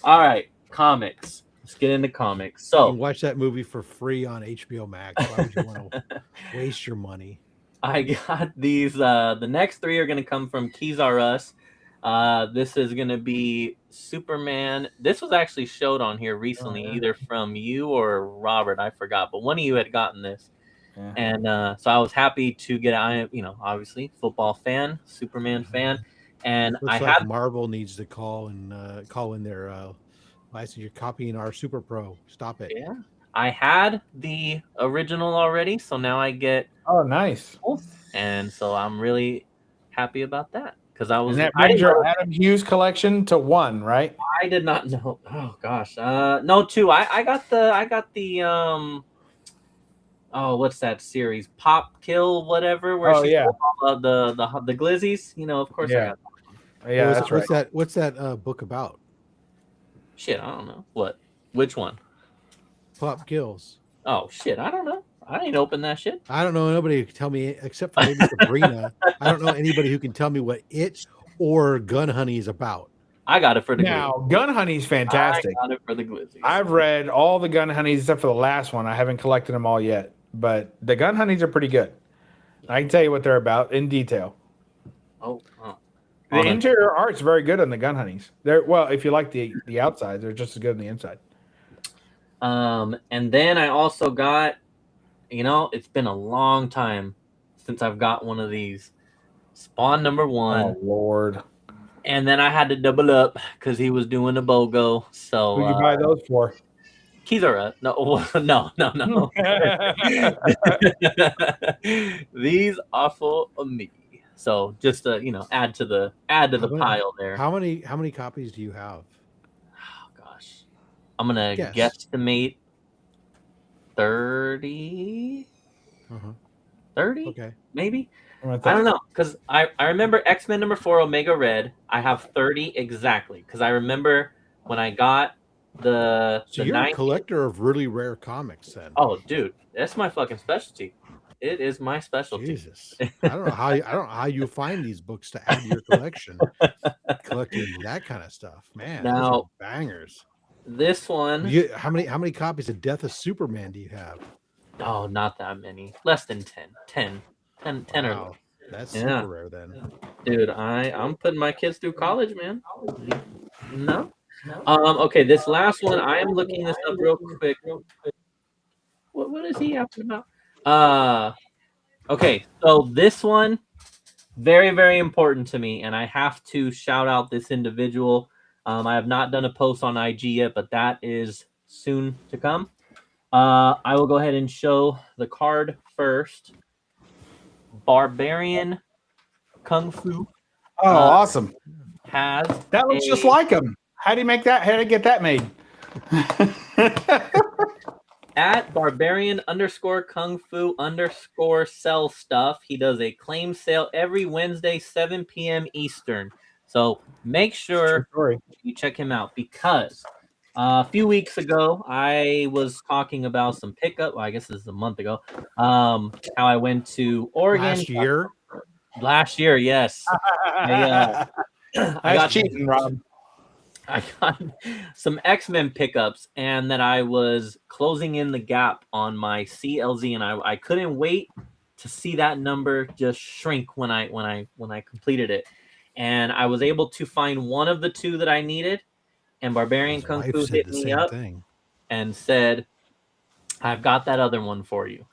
All right, comics. Let's get into comics. So you can watch that movie for free on HBO Max. Why would you want to waste your money? I got these. The next 3 are going to come from Keys R Us. This is going to be Superman. This was actually showed on here recently, either from you or Robert. I forgot, but one of you had gotten this. And so I was happy to get. Obviously football fan, Superman fan, and Looks like Marvel needs to call in their license. You're copying our Super Pro. Stop it. Yeah, I had the original already, so now I get. Oh, nice. And so I'm really happy about that. Because and that brings your Adam Hughes collection to 1, right? I did not know. Oh gosh, no, 2. I got the what's that series? Pop Kill whatever. Where the glizzies. Of course I got that one. Yeah, that's right. What's that book about? Shit, I don't know. What? Which one? Pop Kills. Oh shit, I don't know. I ain't open that shit. I don't know nobody who can tell me except for maybe Sabrina. I don't know anybody who can tell me what it or Gun Honey is about. I got it for the glizzies. Gun Honey's fantastic. I got it for the glizzies. I've read all the Gun Honeys except for the last one. I haven't collected them all yet, but the Gun Honeys are pretty good. I can tell you what they're about in detail. Oh. The interior art's very good on the Gun Honeys. If you like the outside, they're just as good on the inside. And then I also got. It's been a long time since I've got one of these. Spawn number 1. Oh, Lord. And then I had to double up because he was doing a BOGO. So who'd you buy those for? Kizara. No. These are for me. So just to add to the pile there. How many copies do you have? Oh gosh. I'm gonna guesstimate 30. 30, Okay. maybe. I I don't know, because I remember X-Men number 4 Omega Red. I have 30 exactly, because I remember when I got the So you're a 90. collector of really rare comics, then. Oh, dude, that's my fucking specialty. It is my specialty. Jesus, I don't know how you find these books to add to your collection. Collecting that kind of stuff, man. Those are Now, bangers. this one, How many copies of Death of Superman do you have? oh, not that many. Less than 10. 10 or Wow, less. that's Yeah. super rare then. Dude, I'm putting my kids through college, man. No. Okay, this last one, I am looking this up real quick. What is he asking about? Okay, so this one, very, very important to me, and I have to shout out this individual. I have not done a post on IG yet, but that is soon to come. I will go ahead and show the card first. Barbarian Kung Fu. Oh, awesome. Has That looks just like him. How do you make that? How do you get that made? At barbarian_kung fu_ sell stuff. He does a claim sale every Wednesday, 7 p.m. Eastern. So make sure you check him out, because a few weeks ago I was talking about some pickup. Well, I guess this is a month ago. How I went to Oregon last year. Yes. I got cheating, Rob. I got some X-Men pickups, and that I was closing in the gap on my CLZ, and I couldn't wait to see that number just shrink when I completed it. And I was able to find one of the two that I needed, and Barbarian Kung Fu hit me up and said, "I've got that other one for you."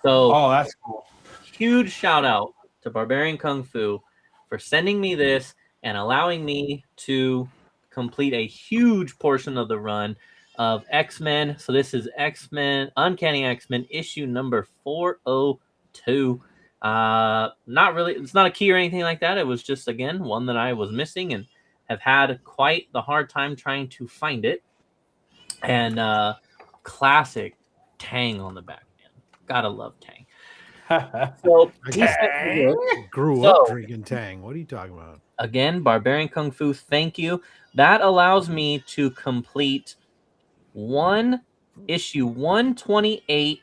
So, oh, that's cool. Huge shout out to Barbarian Kung Fu for sending me this and allowing me to complete a huge portion of the run of X-Men. So this is X-Men, Uncanny X-Men issue number 402. Not really, it's not a key or anything like that. It was just, again, one that I was missing and have had quite the hard time trying to find it. And classic Tang on the back, man. Gotta love Tang. So I grew up drinking Tang. What are you talking about? Again, Barbarian Kung Fu, thank you. That allows me to complete issue 128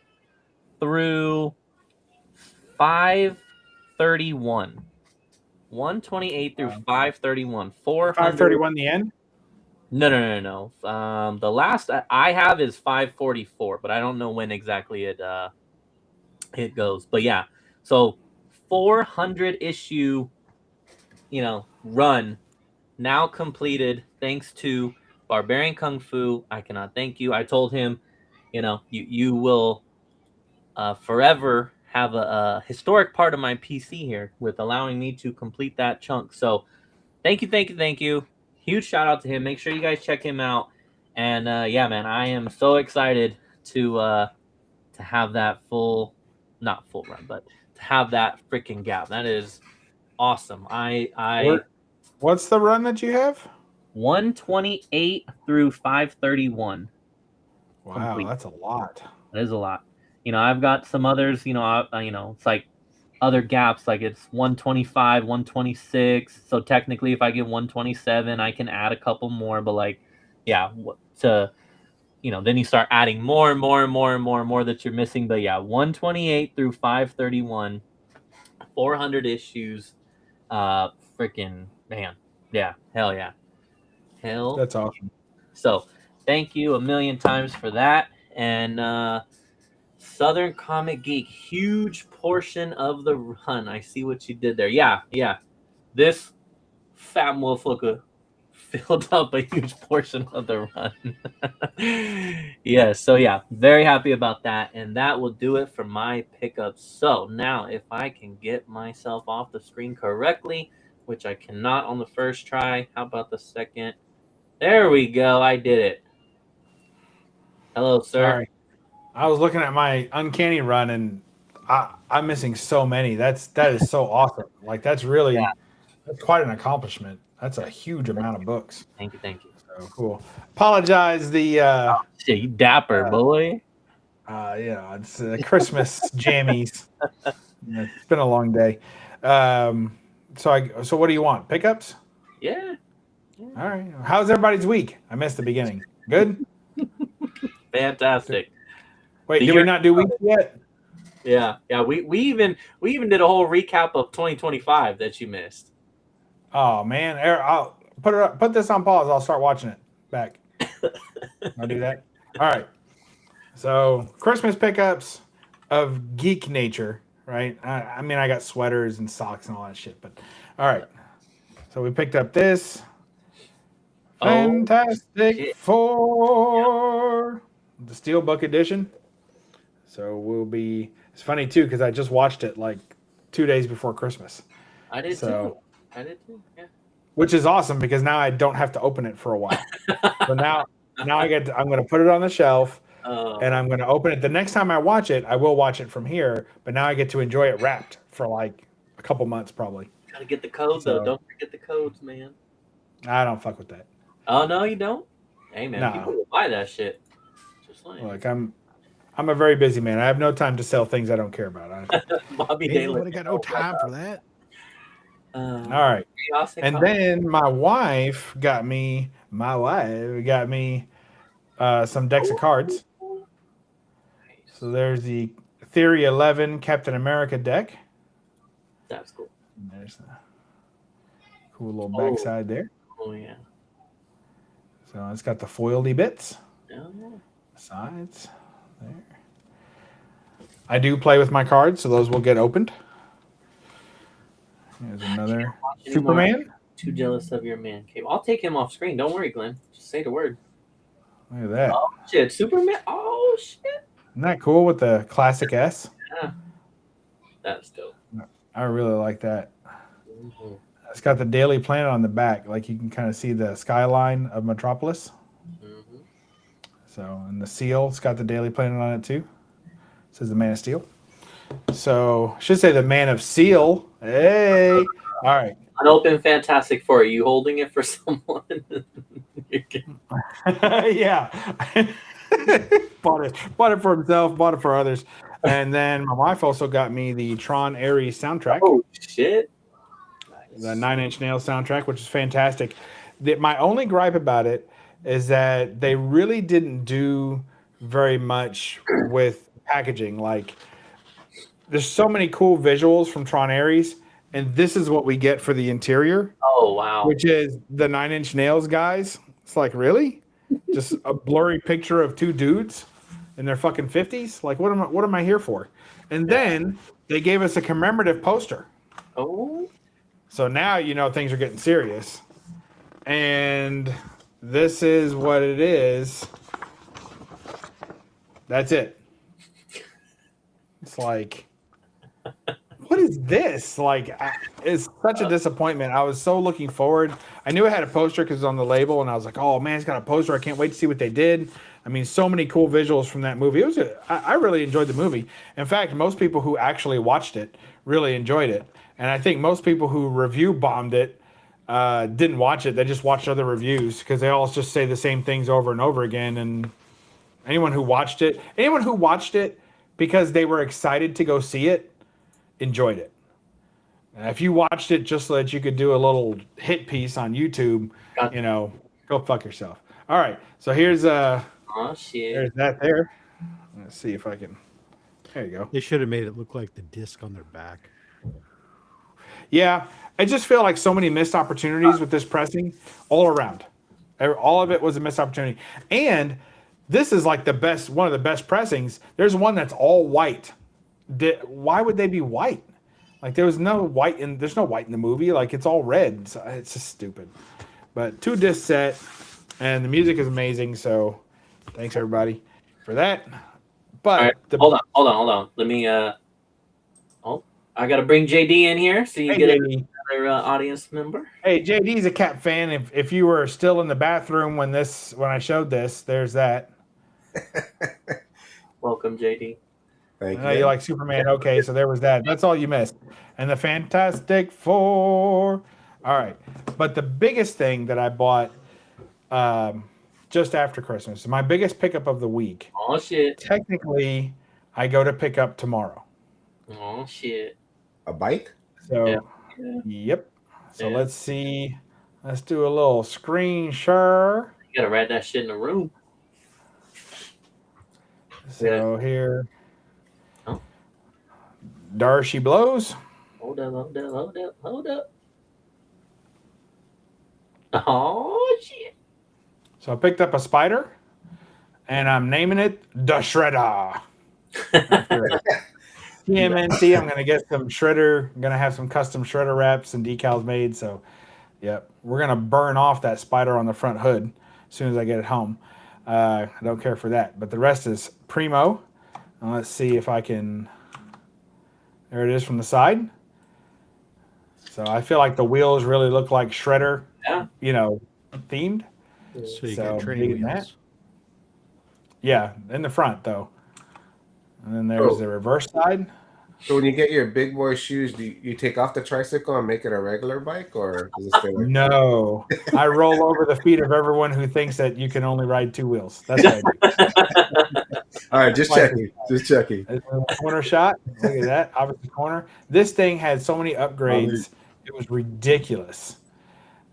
through 531. 128 through 531. 531 the end? No. The last I have is 544, but I don't know when exactly it goes. But yeah, so 400 issue, run now completed thanks to Barbarian Kung Fu. I cannot thank you. I told him, you will forever have a historic part of my PC here with allowing me to complete that chunk. So thank you. Huge shout out to him. Make sure you guys check him out. And yeah, man, I am so excited to have that not full run, but to have that freaking gap. That is awesome. What's the run that you have? 128 through 531. Wow, complete. That's a lot. That is a lot. I've got some others. It's like other gaps. Like it's 125, 126. So technically, if I get 127, I can add a couple more. But then you start adding more and more that you're missing. But yeah, 128 through 531, 400 issues. Freaking man. Yeah. Hell yeah. That's awesome. So thank you a million times for that. And Southern Comic Geek, huge portion of the run. I see what you did there. Yeah. This fat motherfucker filled up a huge portion of the run. Yeah, so yeah, very happy about that. And that will do it for my pickups. So now if I can get myself off the screen correctly, which I cannot on the first try. How about the second? There we go. I did it. Hello, sir. Sorry. I was looking at my Uncanny run and I'm missing so many. That is so awesome. Like that's quite an accomplishment. That's a huge amount of books. Thank you. So cool. Apologize the shit, you dapper boy. It's Christmas jammies. It's been a long day. So what do you want? Pickups? Yeah. All right. How's everybody's week? I missed the beginning. Good. Fantastic. Wait, The did we year- not do weeks yet? Yeah. We even did a whole recap of 2025 that you missed. Oh man, I'll put this on pause. I'll start watching it back. I'll do that. All right. So Christmas pickups of geek nature, right? I mean, I got sweaters and socks and all that shit, but all right. So we picked up this Fantastic shit. Four, the Steelbook edition. So it's funny too because I just watched it like 2 days before Christmas. I did too. Yeah. Which is awesome because now I don't have to open it for a while. So now I'm going to put it on the shelf and I'm going to open it. The next time I watch it, I will watch it from here, but now I get to enjoy it wrapped for like a couple months probably. Gotta get the codes though. Don't forget the codes, man. I don't fuck with that. Oh no, you don't? Hey man, No. people will buy that shit. Just like Like I'm a very busy man. I have no time to sell things I don't care about. Bobby Ain't Daly. nobody got no time for that. All right. And then my wife got me some decks of cards. So there's the Theory 11 Captain America deck. That's cool. And there's the cool little backside there. Oh yeah. So it's got the foily bits. Oh, yeah. Sides there. I do play with my cards, so those will get opened. There's another Superman. Too jealous of your man cave. I'll take him off screen. Don't worry, Glenn. Just say the word. Look at that. Oh shit, Superman. Oh shit. Isn't that cool with the classic S? Yeah. That's dope. I really like that. Mm-hmm. It's got the Daily Planet on the back. Like you can kind of see the skyline of Metropolis. Mm-hmm. So, and the seal, it's got the Daily Planet on it too. It says the Man of Steel. So, I should say the Man of Seal. Hey. All right. Unopened Fantastic Four. Are you holding it for someone? Yeah. Bought it for himself, bought it for others. And then my wife also got me the Tron Ares soundtrack. Oh shit. Nice. The 9 Inch Nails soundtrack, which is fantastic. My only gripe about it is that they really didn't do very much with packaging. Like, there's so many cool visuals from Tron Ares, and this is what we get for the interior. Oh wow. Which is the 9 Inch Nails guys. It's like, really? Just a blurry picture of two dudes in their fucking 50s? Like, what am I here for? And then they gave us a commemorative poster. Oh. So now you know things are getting serious. And this is what it is. That's it. It's like, what is this? Like, it's such a disappointment. I was so looking forward. I knew it had a poster because it's on the label, and I was like, oh man, it's got a poster. I can't wait to see what they did. I mean, so many cool visuals from that movie. I really enjoyed the movie. In fact, most people who actually watched it really enjoyed it. And I think most people who review bombed it didn't watch it. They just watched other reviews because they all just say the same things over and over again. And anyone who watched it because they were excited to go see it, enjoyed it. If you watched it just so that you could do a little hit piece on YouTube, you know, go fuck yourself. All right, so here's Oh shit. there's that there. Let's see if I can. There you go. They should have made it look like the disc on their back. Yeah, I just feel like so many missed opportunities with this pressing all around. All of it was a missed opportunity, and this is like one of the best pressings. There's one that's all white. Why would they be white? Like there's no white in the movie. Like it's all red. So it's just stupid. But 2-disc set, and the music is amazing. So thanks everybody for that. But right, hold on. Let me. I gotta bring JD in here so you get another audience member. Hey, JD's a Cap fan. If you were still in the bathroom when I showed this, there's that. Welcome, JD. I know you like Superman. Okay, so there was that. That's all you missed. And the Fantastic Four. All right. But the biggest thing that I bought just after Christmas, my biggest pickup of the week. Oh, shit. Technically, I go to pick up tomorrow. Oh shit. A bike? So, Yeah. yep. So Yeah. let's see. Let's do a little screen share. You gotta write that shit in the room. So here, Oh. Darcy blows. Hold up. Oh shit. So I picked up a spider, and I'm naming it the Shredder. After TMNT, I'm gonna get some shredder. I'm gonna have some custom shredder wraps and decals made. So, yep, we're gonna burn off that spider on the front hood as soon as I get it home. I don't care for that, but the rest is primo. And let's see if I can. There it is from the side. So I feel like the wheels really look like shredder, Yeah. Themed. So you So, got training digging that. wheels. Yeah, in the front though. And then there's the reverse side. So when you get your big boy shoes, do you take off the tricycle and make it a regular bike, or does it stay like No, I roll over the feet of everyone who thinks that you can only ride two wheels. That's what I do. All right, just checking. Just checking. Corner shot. Look at that. Opposite corner. This thing had so many upgrades. It was ridiculous.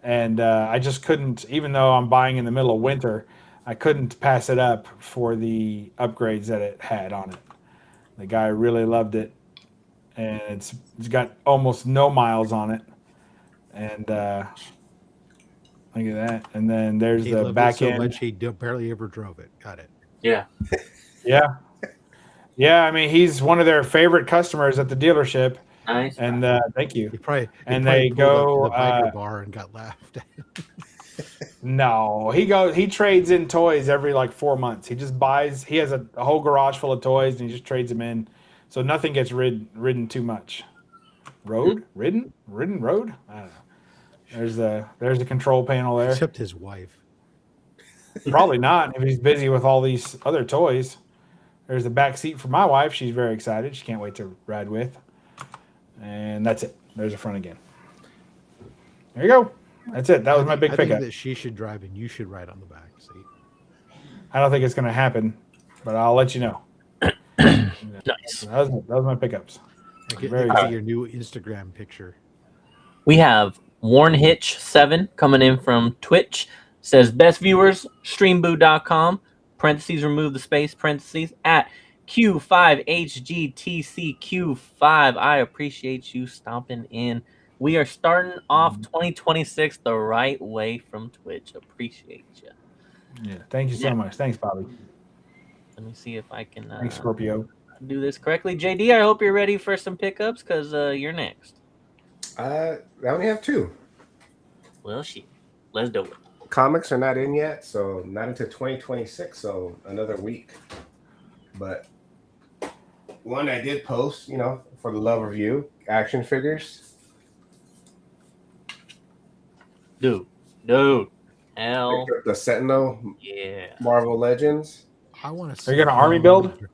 And I just couldn't, even though I'm buying in the middle of winter, I couldn't pass it up for the upgrades that it had on it. The guy really loved it. And it's got almost no miles on it. And look at that. And then there's He the loved back it so end. much he barely ever drove it. Got it. Yeah. Yeah. Yeah, I mean, he's one of their favorite customers at the dealership. Nice. And thank you. He probably And probably they pulled up go, to the biker bar and got laughed at. No, he trades in toys every like 4 months. He just buys, he has a whole garage full of toys and he just trades them in. So nothing gets ridden too much. Ridden road? I don't know. There's the control panel there. Except his wife. Probably not if he's busy with all these other toys. There's the back seat for my wife. She's very excited. She can't wait to ride with. And that's it. There's the front again. There you go. That's it. That was my big I pickup. think that she should drive and you should ride on the back seat. I don't think it's going to happen, but I'll let you know. Nice. That was my pickups. Very Get good. your new Instagram picture. We have Warren Hitch 7 coming in from Twitch. Says best viewers, streamboo.com, parentheses, remove the space, parentheses, at Q5HGTCQ5. I appreciate you stopping in. We are starting off 2026 the right way from Twitch. Appreciate you. Yeah. Thank you so much. Thanks, Bobby. Let me see if I can Thanks, Scorpio. do this correctly. JD, I hope you're ready for some pickups because you're next. I only have two. Well, shit. Let's do it. Comics are not in yet, so not until 2026, so another week. But one I did post, for the love of you, action figures. Dude. Hell The Sentinel yeah. Marvel Legends. I want to. Are you going to army build?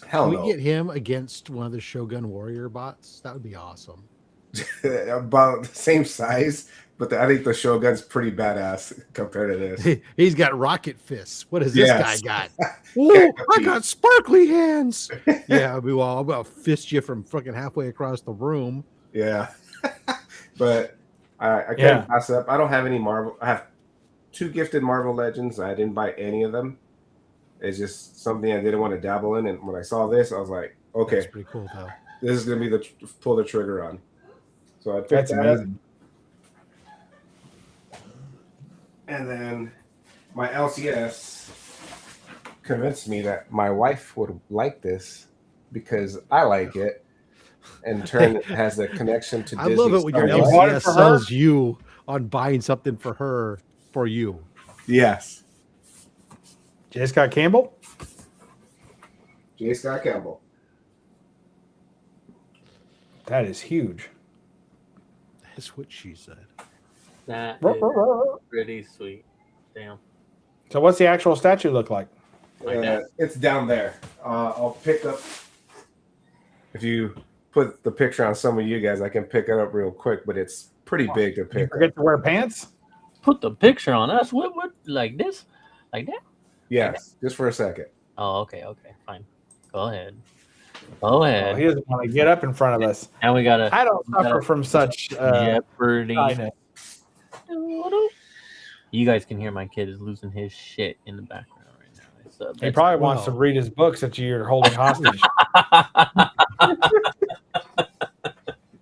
Hell Can no. we get him against one of the Shogun Warrior bots? That would be awesome. About the same size, but I think the Shogun's pretty badass compared to this. He's got rocket fists. What does this Yes. guy got? Oh, I got sparkly hands. Yeah, I'll about fist you from fucking halfway across the room. Yeah. But I can't pass up. I don't have any Marvel. I have 2 gifted Marvel Legends. I didn't buy any of them. It's just something I didn't want to dabble in. And when I saw this, I was like, okay, That's pretty cool, though. this is going to be the pull the trigger on. So I picked That's that amazing. up. And then my LCS convinced me that my wife would like this because I like it. In turn, it has the connection to Disney. I love it when your Star Wars. bought it LCS for her? sells you on buying something for her for you. Yes. J. Scott Campbell? J. Scott Campbell. That is huge. That's what she said. That is pretty sweet. Damn. So what's the actual statue look like? Like that. It's down there. I'll pick up. If you put the picture on some of you guys, I can pick it up real quick, but it's pretty big to Did you pick up. forget to wear pants? Put the picture on us. What like this? Like that? Yes, just for a second. Oh, okay, fine. Go ahead. Go Oh, ahead. he doesn't want to get up in front of us. And we got I don't we gotta- suffer from such Jeopardy. shyness. You guys can hear my kid is losing his shit in the background right now. It's, He probably wants to read his books that you're holding hostage.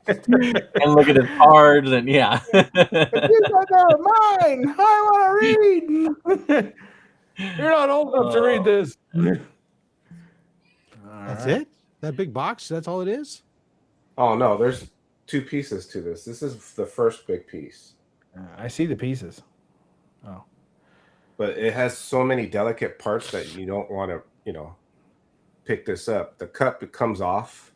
and look at his cards and yeah. These are mine. I want to read. You're not old enough to read this. That's it? That big box? That's all it is? Oh no, there's 2 pieces to this. This is the first big piece. I see the pieces. Oh. But it has so many delicate parts that you don't want to, pick this up. The cup, it comes off.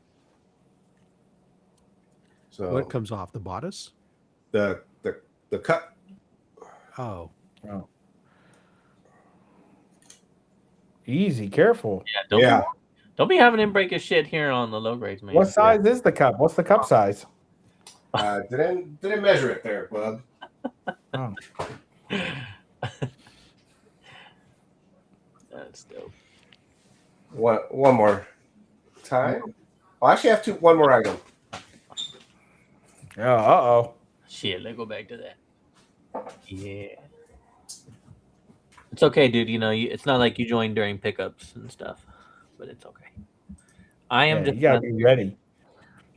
So What comes off? The bodice? the cup. Oh. Easy, careful. Yeah, don't be having him break his shit here on the low grades, man. What size is the cup? What's the cup size? Didn't measure it there, bub. Oh. That's dope. One more time. I actually have one more item. Oh, uh-oh. Shit, let's go back to that. Yeah. It's okay, dude. It's not like you joined during pickups and stuff, but it's okay. I am just. You gotta be ready.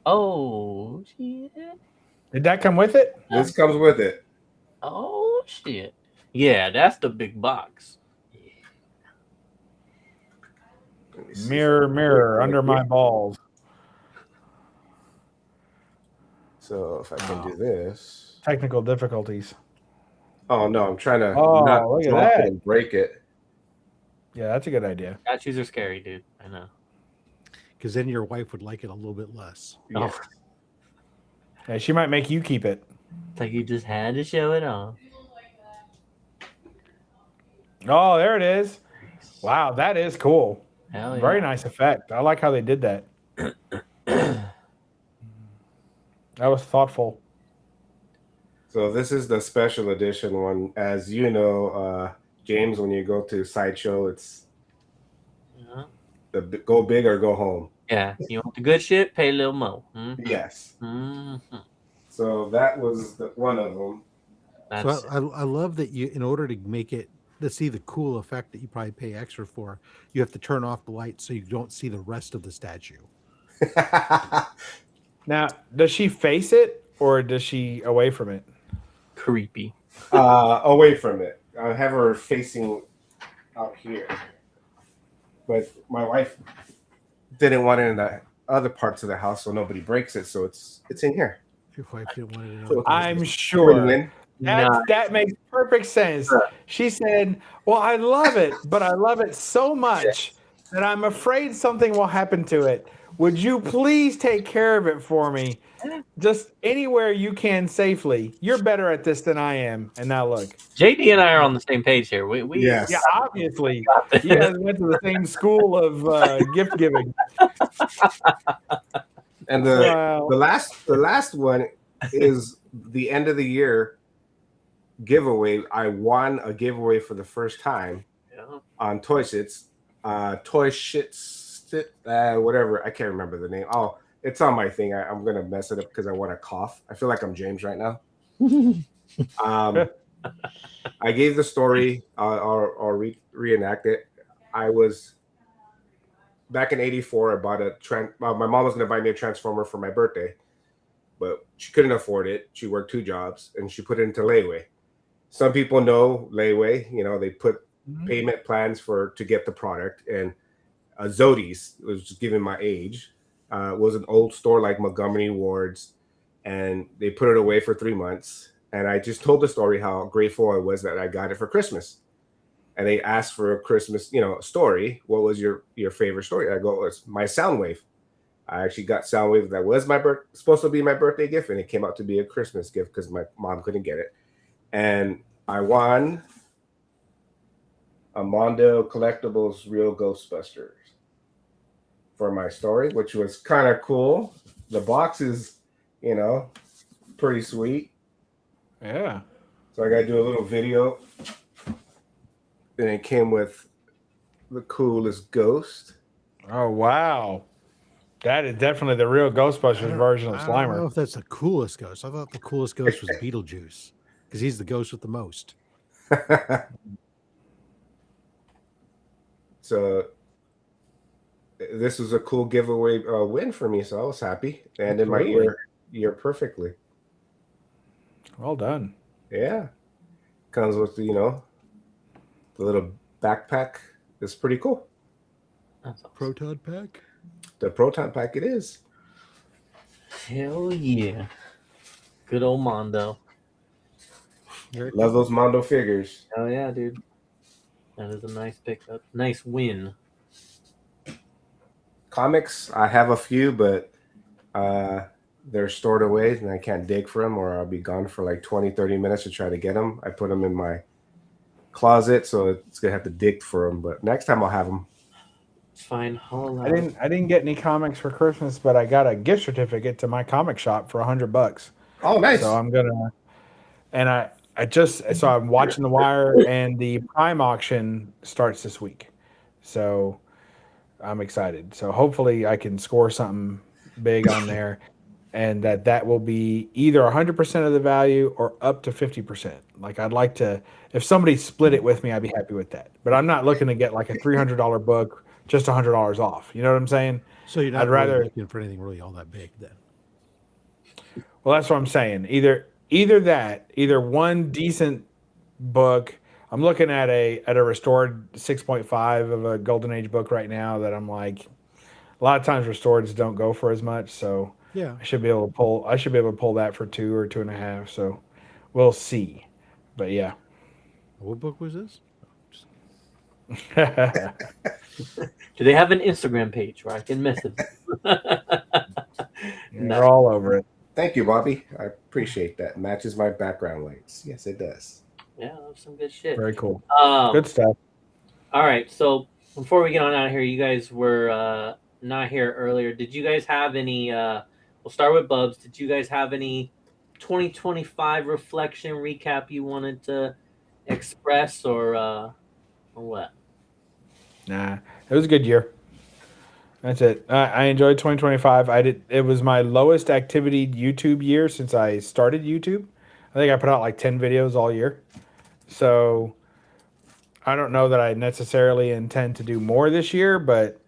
Oh shit! Did that come with it? This comes with it. Oh shit! Yeah, that's the big box. Mirror, mirror, under my balls. So if I can do this. Technical difficulties. Oh no, I'm trying to not look at drop that. it and break it. Yeah, that's a good idea. Statues are scary, dude. I know. Because then your wife would like it a little bit less. Yeah. Oh, Yeah, she might make you keep it. it's like you just had to show it off. Oh, there it is. Wow, that is cool. Hell yeah. Very nice effect. I like how they did that. That was thoughtful. So this is the special edition one. As you know, James, when you go to Sideshow, it's the go big or go home. Yeah, you want the good shit? Pay a little more. Mm-hmm. Yes. Mm-hmm. So that was one of them. So I love that you, in order to make it, to see the cool effect that you probably pay extra for, you have to turn off the light so you don't see the rest of the statue. Now, does she face it or does she away from it? Creepy. Away from it. I have her facing out here. But my wife didn't want it in the other parts of the house so nobody breaks it, so it's in here. Your wife didn't want it in So I'm sure. win-win. That makes perfect sense. She said, well, I love it, but I love it so much that I'm afraid something will happen to it. Would you please take care of it for me? Just anywhere you can safely. You're better at this than I am. And now look. JD and I are on the same page here. We Yes. Yeah, obviously. You guys went to the same school of gift giving. And the last one is the end of the year giveaway. I won a giveaway for the first time on Toy Shits. Whatever. I can't remember the name. Oh, it's on my thing. I'm gonna mess it up because I want to cough. I feel like I'm James right now. I gave the story. I'll reenact it. I was back in '84. I bought my mom was gonna buy me a Transformer for my birthday, but she couldn't afford it. She worked 2 jobs and she put it into layaway. Some people know layaway. They put payment plans to get the product. And Zodi's, was just given my age, was an old store like Montgomery Ward's, and they put it away for 3 months. And I just told the story how grateful I was that I got it for Christmas. And they asked for a Christmas, story. What was your favorite story? I go, it's my Soundwave. I actually got Soundwave that was supposed to be my birthday gift, and it came out to be a Christmas gift because my mom couldn't get it. And I won a Mondo Collectibles Real Ghostbusters for my story, which was kind of cool. The box is, pretty sweet. Yeah. So I got to do a little video. And it came with the coolest ghost. Oh, wow. That is definitely the real Ghostbusters version of I don't know Slimer. if that's the coolest ghost. I thought the coolest ghost was Beetlejuice because he's the ghost with the most. So this was a cool giveaway win for me, so I was happy. And in my ear perfectly. Well done. Yeah. Comes with the little backpack. It's pretty cool. That's awesome. Proton pack. The Proton pack it is. Hell yeah. Good old Mondo. Love those Mondo figures. Hell yeah, dude. That is a nice pickup. Nice win. Comics, I have a few, but they're stored away and I can't dig for them, or I'll be gone for like 20-30 minutes to try to get them. I put them in my closet, so it's gonna have to dig for them, but next time I'll have them. It's fine. I didn't get any comics for Christmas, but I got a gift certificate to my comic shop for $100. Oh, nice. So I'm gonna, and I'm watching The Wire, and the Prime auction starts this week, so I'm excited. So hopefully I can score something big on there, and that will be either 100% of the value or up to 50%. Like I'd like to, if somebody split it with me, I'd be happy with that. But I'm not looking to get like a $300 book just $100 off. You know what I'm saying? So you're not really looking for anything really all that big then. Well, that's what I'm saying. Either one decent book. I'm looking at a restored 6.5 of a Golden Age book right now that I'm like, a lot of times restoreds don't go for as much, so yeah, I should be able to pull that for 2 or 2.5. So we'll see. But yeah. What book was this? Do they have an Instagram page where I can message them? They're all over it. Thank you, Bobby. I appreciate that. Matches my background lights. Yes, it does. Yeah, that's some good shit. Very cool. Good stuff. All right, so before we get on out of here, you guys were not here earlier. Did you guys have any? We'll start with Bubs. Did you guys have any 2025 reflection recap you wanted to express, or what? Nah, it was a good year. That's it. I enjoyed 2025. It was my lowest activity YouTube year since I started YouTube. I think I put out like 10 videos all year. So I don't know that I necessarily intend to do more this year, but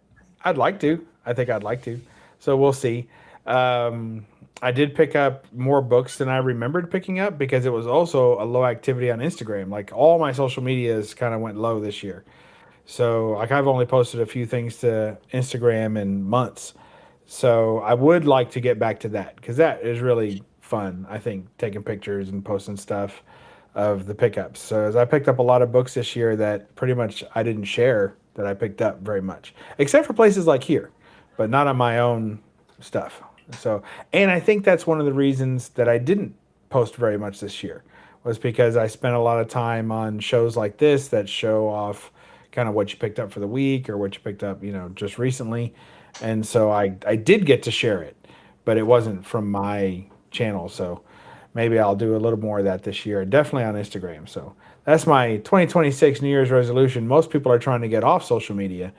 I'd like to. I think I'd like to. So we'll see. I did pick up more books than I remembered picking up because it was also a low activity on Instagram. Like all my social medias kind of went low this year. So like I've only posted a few things to Instagram in months. So I would like to get back to that because that is really fun. I think taking pictures and posting stuff of the pickups. So as I picked up a lot of books this year that pretty much I didn't share that I picked up very much, except for places like here, but not on my own stuff. So, and I think that's one of the reasons that I didn't post very much this year was because I spent a lot of time on shows like this that show off kind of what you picked up for the week or what you picked up, just recently. And so I did get to share it, but it wasn't from my channel. So maybe I'll do a little more of that this year, definitely on Instagram. So that's my 2026 New Year's resolution. Most people are trying to get off social media,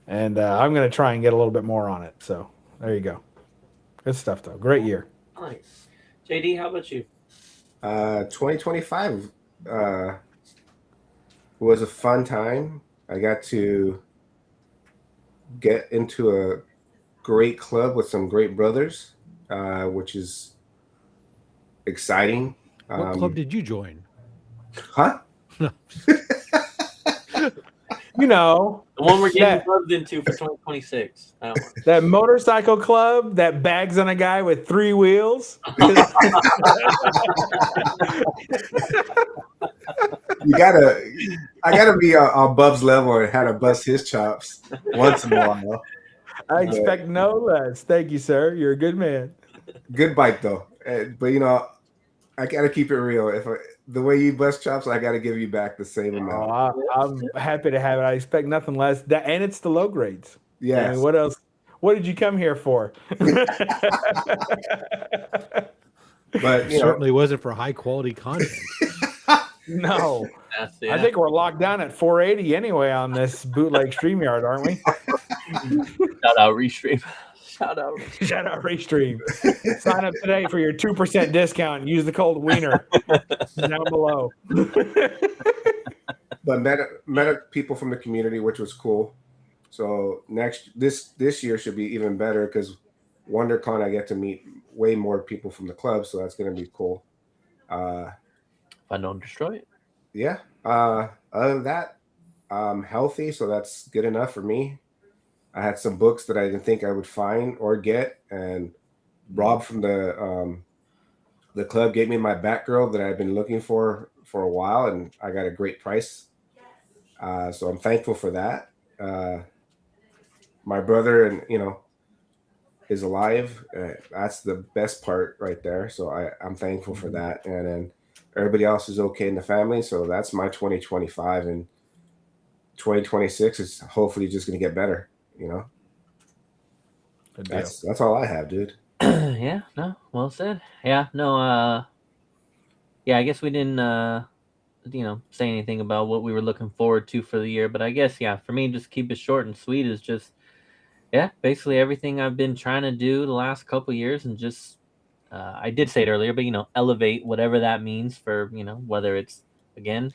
and I'm going to try and get a little bit more on it. So there you go. Good stuff, though. Great year. Nice. JD, how about you? 2025 was a fun time. I got to get into a great club with some great brothers, which is exciting. What club did you join? Huh? The one we're getting plugged into for 2026. That motorcycle club that bags on a guy with 3 wheels. I gotta be on Bub's level and how to bust his chops once in a while. I expect no less. Thank you, sir. You're a good man. Good bike though, but I gotta keep it real. The way you bust chops, I gotta give you back the same amount. I'm happy to have it. I expect nothing less. And it's the low grades. Yeah. I mean, what else? What did you come here for? But it certainly wasn't for high quality content. No. I think we're locked down at 480 anyway on this bootleg StreamYard, aren't we? Shout out Restream. Shout out. Shout out Restream. Sign up today for your 2% discount and use the code Wiener down below. But met people from the community, which was cool. So this year should be even better because WonderCon I get to meet way more people from the club, so that's going to be cool. If I don't destroy it. Yeah. Other than that, I'm healthy, so that's good enough for me. I had some books that I didn't think I would find or get, and Rob from the club gave me my Batgirl that I've been looking for a while, and I got a great price. So I'm thankful for that. My brother, and is alive. That's the best part right there. So I'm thankful for that. And then everybody else is okay in the family. So that's my 2025, and 2026 is hopefully just going to get better. That's all I have, dude. Yeah, no, well said. Yeah, no, yeah, I guess we didn't, say anything about what we were looking forward to for the year, but I guess, yeah, for me, just keep it short and sweet is just, yeah, basically everything I've been trying to do the last couple years, and just, I did say it earlier, but, elevate whatever that means for, whether it's, again,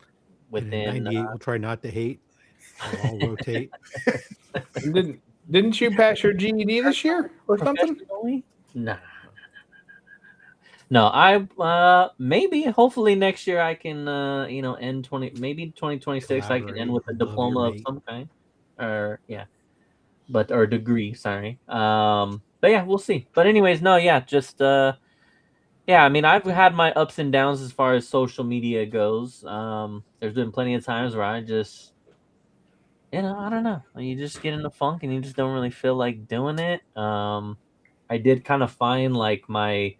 within... 98, we'll try not to hate. We'll all rotate. Didn't you pass your GED this year or something? Nah. No, I maybe hopefully next year I can end 2026 I can end with a diploma of some kind, or or degree, sorry. But yeah, we'll see. But anyways, no, yeah, just I mean, I've had my ups and downs as far as social media goes. There's been plenty of times where I just I don't know. You just get in a funk and you just don't really feel like doing it. I did kind of find like my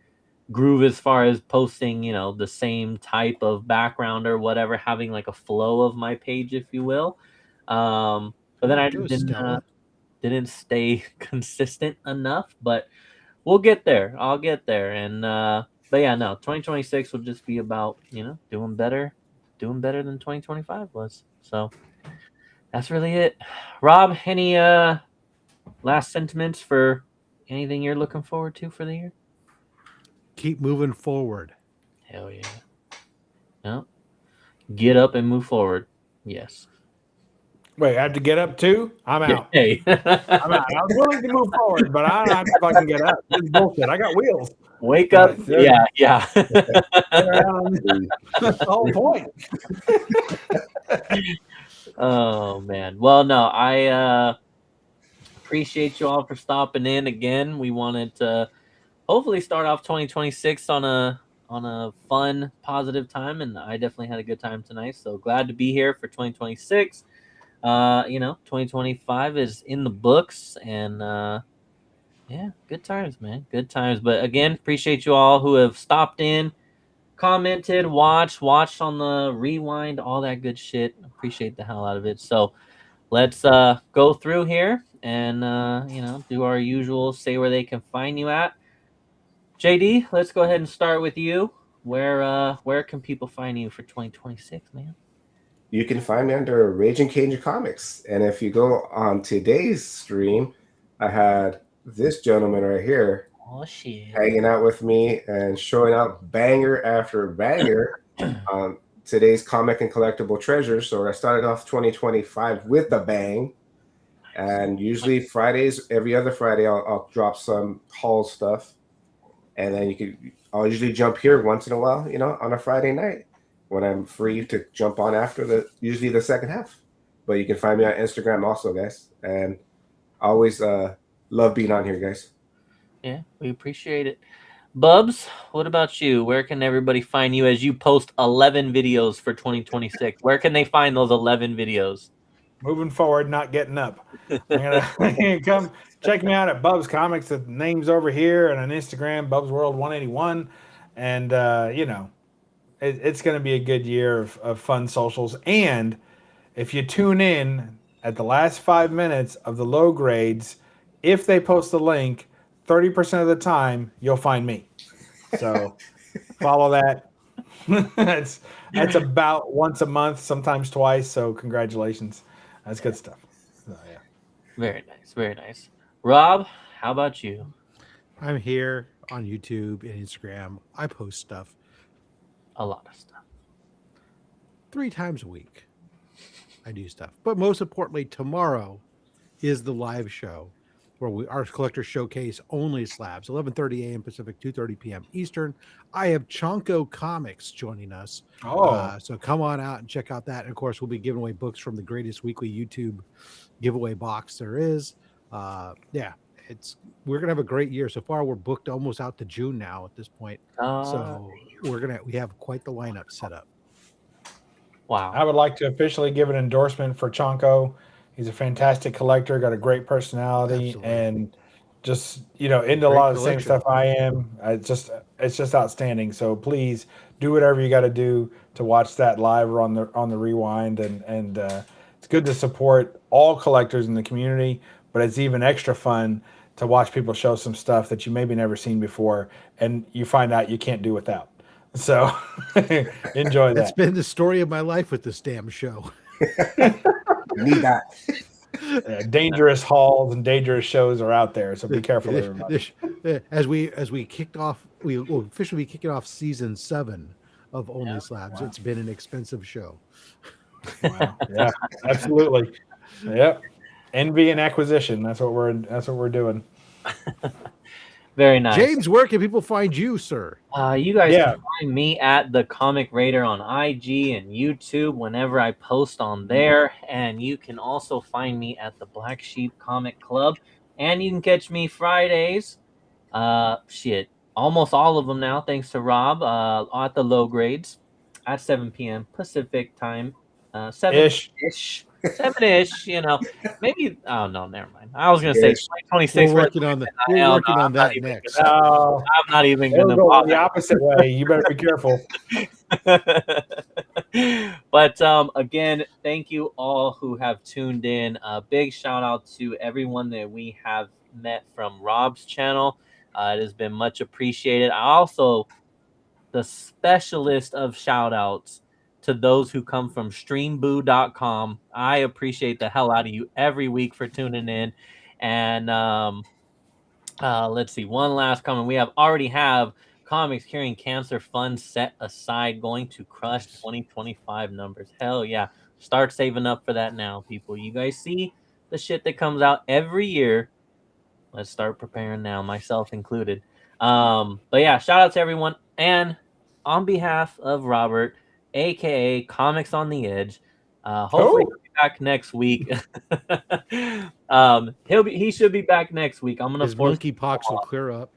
groove as far as posting, the same type of background or whatever, having like a flow of my page, if you will. But then I didn't stay consistent enough, but we'll get there. I'll get there. And, but yeah, no, 2026 will just be about, doing better than 2025 was. So that's really it. Rob, any last sentiments for anything you're looking forward to for the year? Keep moving forward. Hell yeah. No. Get up and move forward. Yes. Wait, I have to get up too? I'm out. Hey. I'm out. I was willing to move forward, but I don't know if I can get up. This is bullshit. I got wheels. Wake up. Yeah. That's the whole point. Oh man. Well, no, I appreciate you all for stopping in again. We wanted to hopefully start off 2026 on a fun, positive time, and I definitely had a good time tonight. So glad to be here for 2026. 2025 is in the books, and yeah, good times, man. Good times. But again, appreciate you all who have stopped in, commented, watched on the rewind, all that good shit. Appreciate the hell out of it. So let's go through here and do our usual, say where they can find you at. JD, let's go ahead and start with you. Where can people find you for 2026, man? You can find me under Raging Cajun Comics. And if you go on today's stream, I had this gentleman right here hanging out with me and showing out banger after banger on today's comic and collectible treasures. So I started off 2025 with a bang. And usually Fridays, every other Friday, I'll drop some haul stuff. And then I'll usually jump here once in a while, on a Friday night when I'm free to jump on after usually the second half. But you can find me on Instagram also, guys. And I always love being on here, guys. Yeah, we appreciate it. Bubs, what about you? Where can everybody find you as you post 11 videos for 2026? Where can they find those 11 videos? Moving forward, not getting up. I'm gonna come check me out at Bub's Comics. The name's over here, and on Instagram, Bub's World 181. And it's going to be a good year of fun socials. And if you tune in at the last 5 minutes of the low grades, if they post the link, 30% of the time you'll find me. So follow that. That's about once a month, sometimes twice. So congratulations. That's good stuff. So, yeah. Very nice. Very nice. Rob, how about you? I'm here on YouTube and Instagram. I post stuff A lot of stuff. 3 times a week. I do stuff. But most importantly, tomorrow is the live show where our collector showcase only slabs, 11:30 a.m. Pacific, 2:30 p.m. Eastern. I have Chonko Comics joining us. So come on out and check out that. And of course, we'll be giving away books from the greatest weekly YouTube giveaway box there is. We're gonna have a great year. So far, we're booked almost out to June now at this point. So we have quite the lineup set up. Wow. I would like to officially give an endorsement for Chonko. He's a fantastic collector, got a great personality, Absolutely. and just into a Great lot of the same collection. stuff I am. It's just outstanding. So please do whatever you got to do to watch that live or on the rewind, and it's good to support all collectors in the community. But it's even extra fun to watch people show some stuff that you maybe never seen before, and you find out you can't do without. So enjoy that. That's been the story of my life with this damn show. Need that. Dangerous hauls and dangerous shows are out there, so be careful, everybody. As we kicked off, we will officially be kicking off season 7 of Only Slabs. Wow. It's been an expensive show. Wow. Yeah, absolutely. Yep. Envy and acquisition. That's what we're doing. Very nice. James, where can people find you, sir? You guys can find me at the Comic Raider on IG and YouTube whenever I post on there. And you can also find me at the Black Sheep Comic Club. And you can catch me Fridays. Almost all of them now, thanks to Rob, at the low grades at 7 p.m. Pacific time. 7-ish. 7-ish, maybe. Oh no, never mind. I was gonna say 2026. We're working on that next. No, I'm not even gonna go the opposite way. You better be careful. But again, thank you all who have tuned in. A big shout out to everyone that we have met from Rob's channel. It has been much appreciated. Also, the specialist of shout outs to those who come from streamboo.com. I appreciate the hell out of you every week for tuning in. And let's see, one last comment. We already have Comics Curing Cancer Fund set aside, going to crush 2025 numbers. Hell yeah. Start saving up for that now, people. You guys see the shit that comes out every year. Let's start preparing now, myself included. But yeah, shout out to everyone. And on behalf of Robert, aka Comics on the Edge, hopefully he'll be back next week. He should be back next week. I'm gonna his monkeypox will clear up.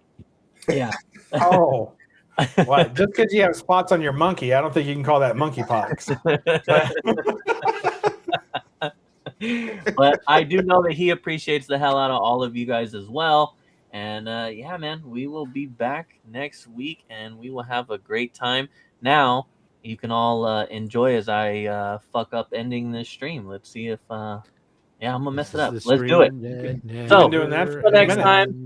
Yeah. Oh, what? Just because you have spots on your monkey, I don't think you can call that monkeypox. But I do know that he appreciates the hell out of all of you guys as well. And yeah, man, we will be back next week and we will have a great time. Now, you can all enjoy as I fuck up ending this stream. Let's see if I'm gonna mess it up. Let's do it. So doing that for next time.